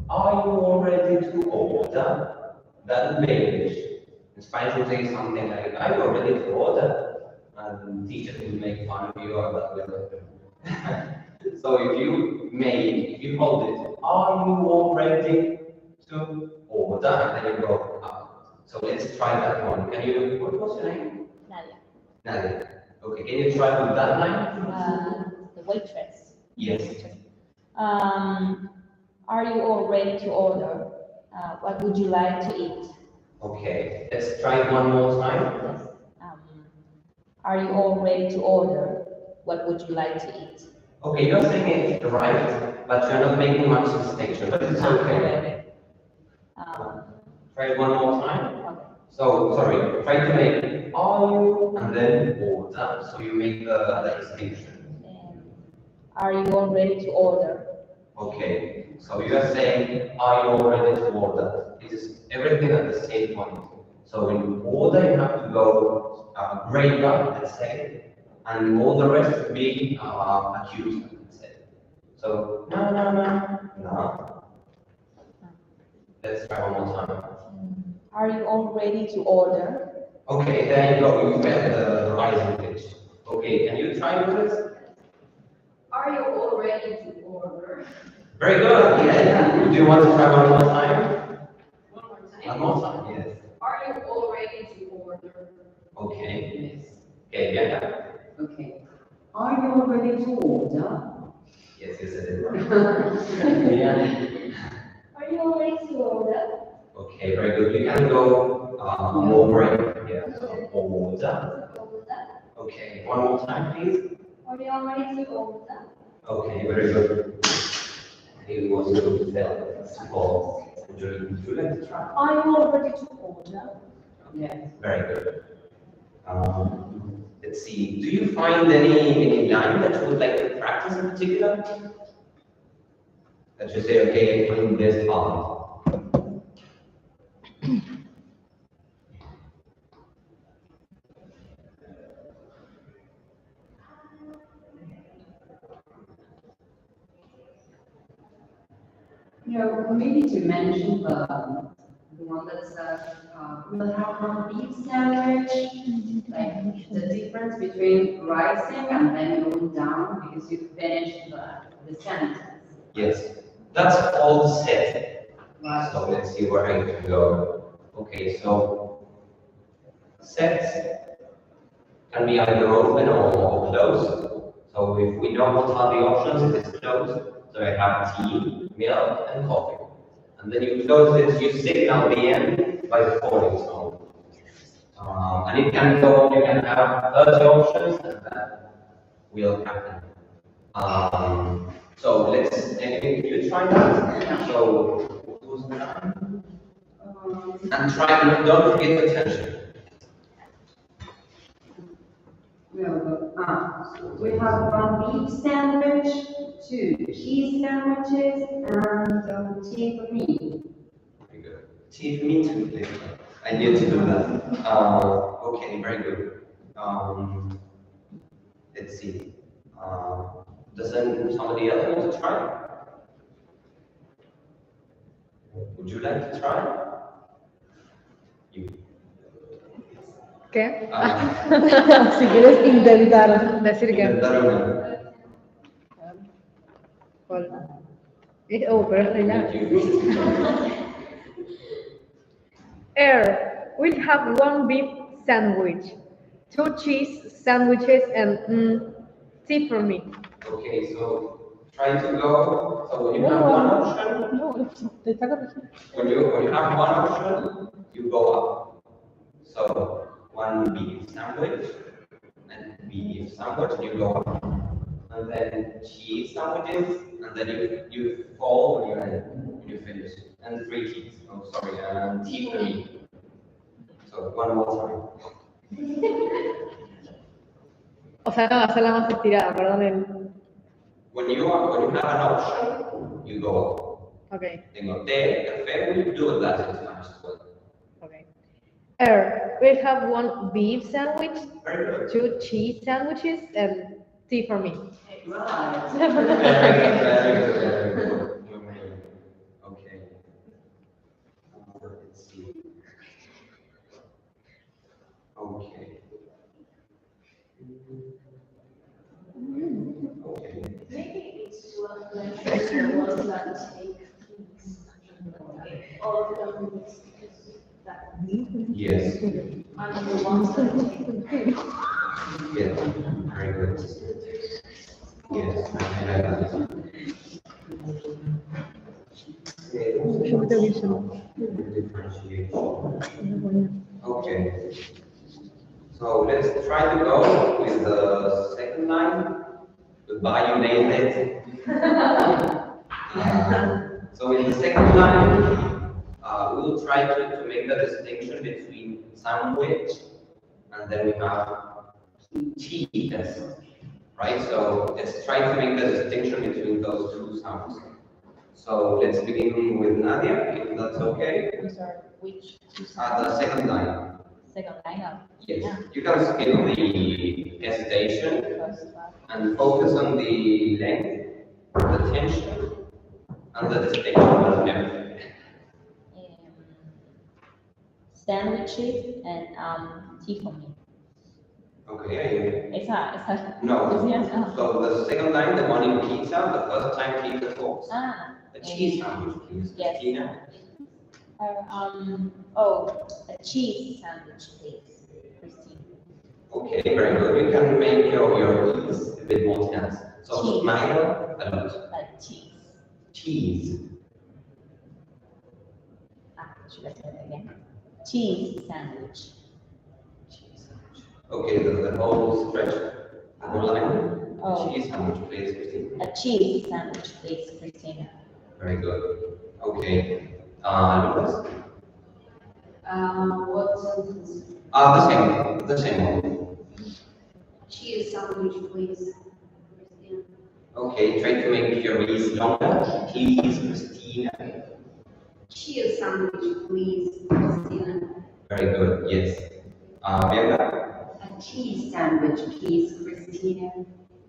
are you all ready to order? That would be English. In Spanish, we say something like, are you all ready to order? And teachers will make fun of you or that. So if you hold it, are you all ready to order? And then you go up. So let's try that one. What was your name? Nadia. Nadia. Okay, can you try with that line? The waitress. Yes. Are you all ready to order? What would you like to eat? Okay, let's try it one more time. Yes. Are you all ready to order? What would you like to eat? Okay, you're saying it's right, but you're not making much distinction, but it's okay. Try it one more time. So, sorry, try to make are you and then order. So you make the distinction. Are you all ready to order? Okay, so you are saying are you all ready to order? It is everything at the same point. So when you order, you have to go greater, let's say, and all the rest to be accused, let's say. So, no. Let's try one more time. Are you all ready to order? Okay, there you go. You met the rising pitch. Okay, can you try with this? Are you all ready to order? Very good. Yeah. Do you want to try one more time? One more time. One more time. Yes. Are you all ready to order? Okay. Yes. Okay. Yeah. Okay. Are you all ready to order? Yes. Yes. I did right. Yeah. Are you all ready to order? Okay. Very good. You can go more break. Yeah. So order. Order. Okay. One more time, please. Are you all ready to order? Okay. Very good. It was good. Would you like to try? Are you all ready to order? Yes. Very good. Let's see. Do you find any line that you would like to practice in particular? That you say, okay, in this part. You know, maybe to mention the one that says we'll have one beef sandwich, like the difference between rising and then going down because you finished the sentence. Yes, that's all set. Right. So let's see where I can go. Okay, so set can be either open or closed. So if we know what are the options, it is closed. So I have tea, milk, and coffee. And then you close it, you signal the end by the falling tone. And it can go, you can have 30 options, and that will happen. So let's, can you try that? So, who's done? And try, don't forget attention. We have one beef sandwich, 2 cheese sandwiches, and tea for me. Very good. Tea for me too, please. I need to do that. Okay, very good. Let's see. Does somebody else want to try? Would you like to try? You. ¿Qué? Ah, Si quieres intentar decir que. intentar una. Oh, pero es ya. Thank you. Air. We'll have one beef sandwich, 2 cheese sandwiches, and tea for me. Okay, so try to go. So when you have one option, No, te está corrigiendo. when you have one option, you go up. So one beef sandwich and beef sandwich, you go up. And then cheese sandwiches, and then you fall when you're when you finish. And 3 cheese. Oh, sorry, and tea for me. So one more time. O sea, no, hacerla más estirada, perdón. When you have an option, you go up. Okay, Tengo té, café, we do that in Spanish as well. okay. Air. We'll have one beef sandwich, Very good. 2 cheese sandwiches, and tea for me. Right. Very good, very good, very good. Okay. Let's see. Okay. Okay. Maybe it's to address the ones that take things. All of them is because that. Yes. And the ones that take. Yes. Very good. Yes. I like that. Differentiation. Okay. So let's try to go with the second line. Goodbye, you nailed it. So in the second line, we'll try to make the distinction between sandwich and then we have cheese, right? So let's try to make the distinction between those two sounds. So let's begin with Nadia, if that's okay. Those are which two The sounds? second line. Second line of. Yes, Yeah. you can skip the hesitation First one. and focus on the length, the tension, and the distinction of everything. Sandwiches and tea for me. Okay. Esa. No. Yes, no. So the second line, the one in pizza, the first time pizza talks. The cheese sandwich, please. Yes. Christina. A cheese sandwich, please, Christine. Okay, very good. You can make your ears a bit more tense. So Cheese. smile a lot. Cheese. Cheese. Should I say it again? Cheese sandwich. Cheese sandwich. Okay, the whole stretch, the whole line. Oh. Cheese sandwich, please, Christina. A cheese sandwich, please, Christina. Very good. Okay. Lucas? What sentence? The same one. Cheese sandwich, please. Christina. Okay, try to make your E's longer. Please, Christina. Cheese sandwich, please. Christina. Very good, yes. Bianca? A cheese sandwich, please. Christina.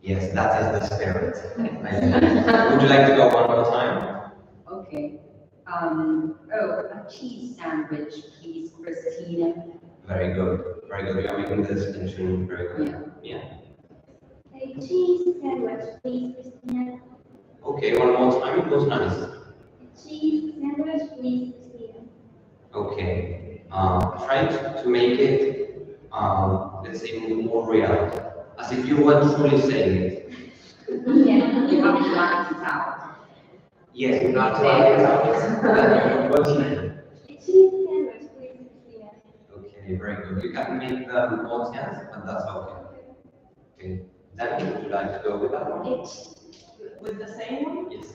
Yes, that is the spirit. Would you like to go one more time? Okay. A cheese sandwich, please, Christina. Very good. Very good. You are making the distinction very good. Yeah. A cheese sandwich, please, Christina. Okay, one more time. It was nice. Cheese sandwich, please, Christina. Okay. Try to make it, let's say, more real. As if you were truly saying it. Yeah. You have to write it out. Yes, you have to write it out. What's your name? A cheese sandwich, please, Christina. Okay, very good. You can make them more tense, but that's okay. Okay. Danny, would you like to go with that one? With the same one? Yes.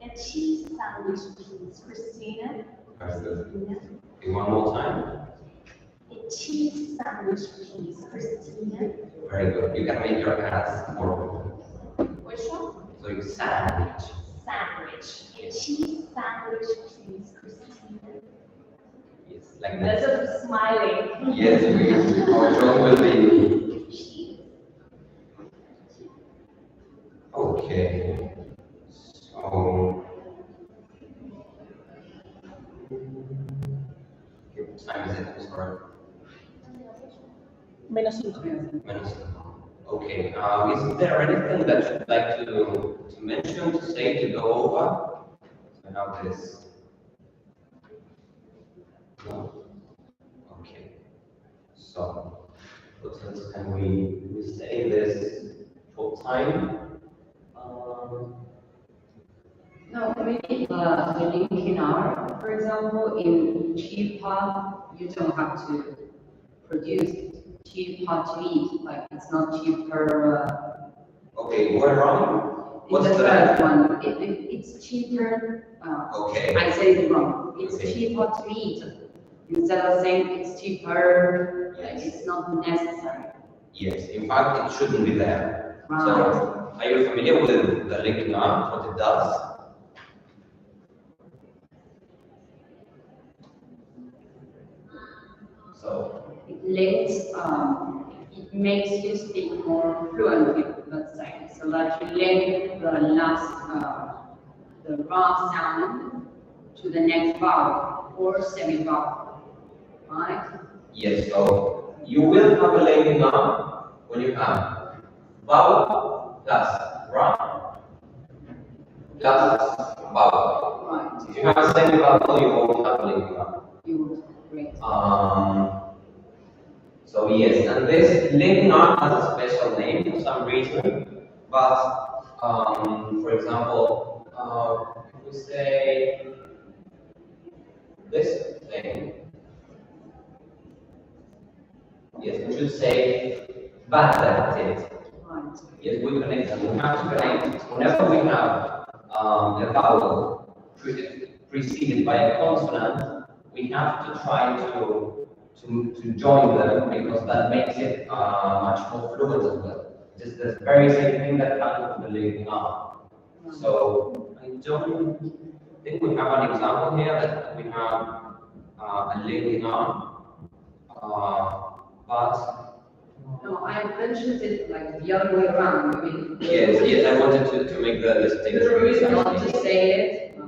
A cheese sandwich, please, Christina. Very good. Okay, one more time. A cheese sandwich, please, Christina. Very good. You can make your hands more. Which one? So you sandwich. Sandwich. A cheese sandwich, please, Christina. Yes, like That's that. a smiling. Yes, our job will be. Cheese. Okay. So. Okay, what time is it? I'm sorry. -5. Minutes. Okay. Is there anything that you'd like to mention, to say, to go over? So now this. No. Okay. So, what else can we say this short time? No, maybe the link in R, for example, in cheaper, you don't have to produce cheaper to eat, like it's not cheaper. Okay, we're wrong. In What's the the first one, it's cheaper. Okay. I said it wrong. It's Okay. cheaper to eat. Instead of saying it's cheaper, like it's not necessary. Yes, in fact, it shouldn't be there. Right. So, are you familiar with the linking up, what it does? So, It lets, it makes you speak more fluently, let's say, so that you link the last, the raw sound to the next vowel or semi-vowel, right? yes, so you will have a linking up when you have vowel plus ra plus vowel. Right. If you have a semi-vowel, you won't have a linking up. You would, great. So yes, and this linking up has a special name for some reason, but for example, if we say this thing, yes, we should say bad. Right. Yes, we connect them. We have to connect. Whenever we have a vowel preceded by a consonant, we have to try to join them because that makes it much more fluent as well. It's the very same thing that happened with the linking up. So I don't think we have an example here that we have a linking up, but No, I mentioned it like the other way around. I mean, yes, I wanted to make the distinction. the reason not to say it.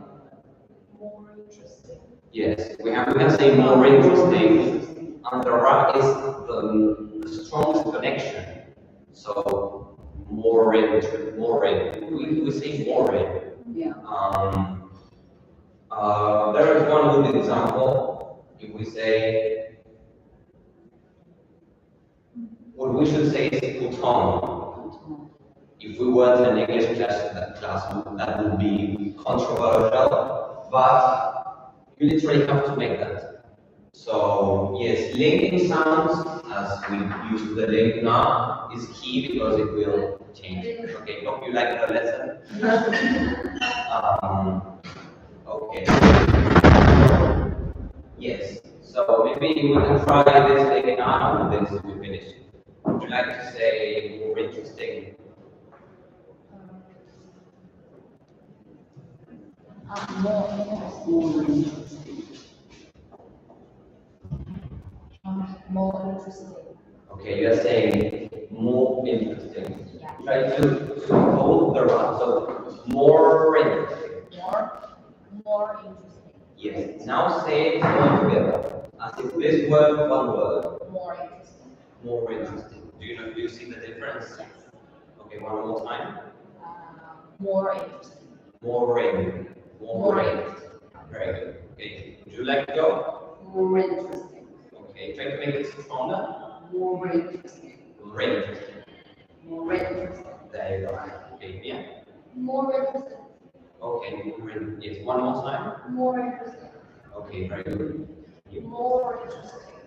More interesting. Yes, we can say more interesting, and the ra is the strongest connection. So more in, we say more in. Yeah. There is one good example. If we say, what we should say is put on. If we were in an English class, that would be controversial, but you literally have to make that. So yes, linking sounds, as we use the link now, is key because it will change. Okay, hope you like the lesson. Okay. Yes. So maybe we can try this link now and then we finish. Would you like to say more interesting? More interesting. Okay, you're saying more interesting. Try to hold the run. So more interesting. More interesting. Yes. Now say it all together. As if this word, one word. More interesting. More interesting. Do you see the difference? Yes. Okay, one more time. More interesting. More interesting. More interesting. Very good. Okay. Would you like to go? More interesting. Okay. Try to make it stronger. More interesting. More interesting. More interesting. There you go. Okay. Yeah. More interesting. Okay. Yes. One more time. More interesting. Okay. Very good. More interesting.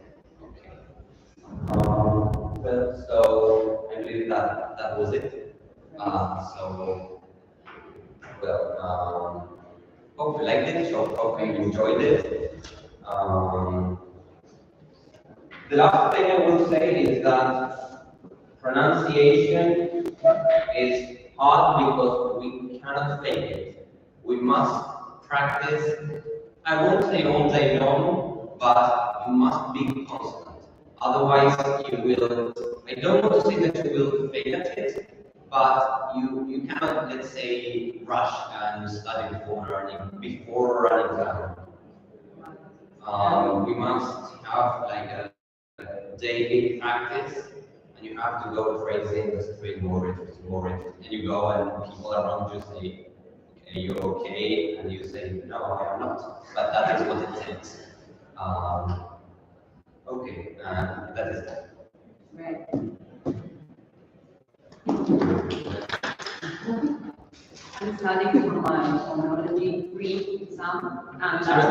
Okay. Well, so I believe that was it. Hope you liked it. Hope you enjoyed it. The last thing I will say is that pronunciation is hard because we cannot fake it. We must practice. I won't say all day long, but you must be constant. Otherwise, you will. I don't want to say that you will fail at it, but you cannot, let's say, rush and study before an exam. We must have like a daily practice, and you have to go phrasing the street more interesting, and you go and people around you say, "Okay, you're okay," and you say, "No, I am not," but that is what it takes. Okay, that is it. Right. I'm studying for my phonology 3 exam. Sono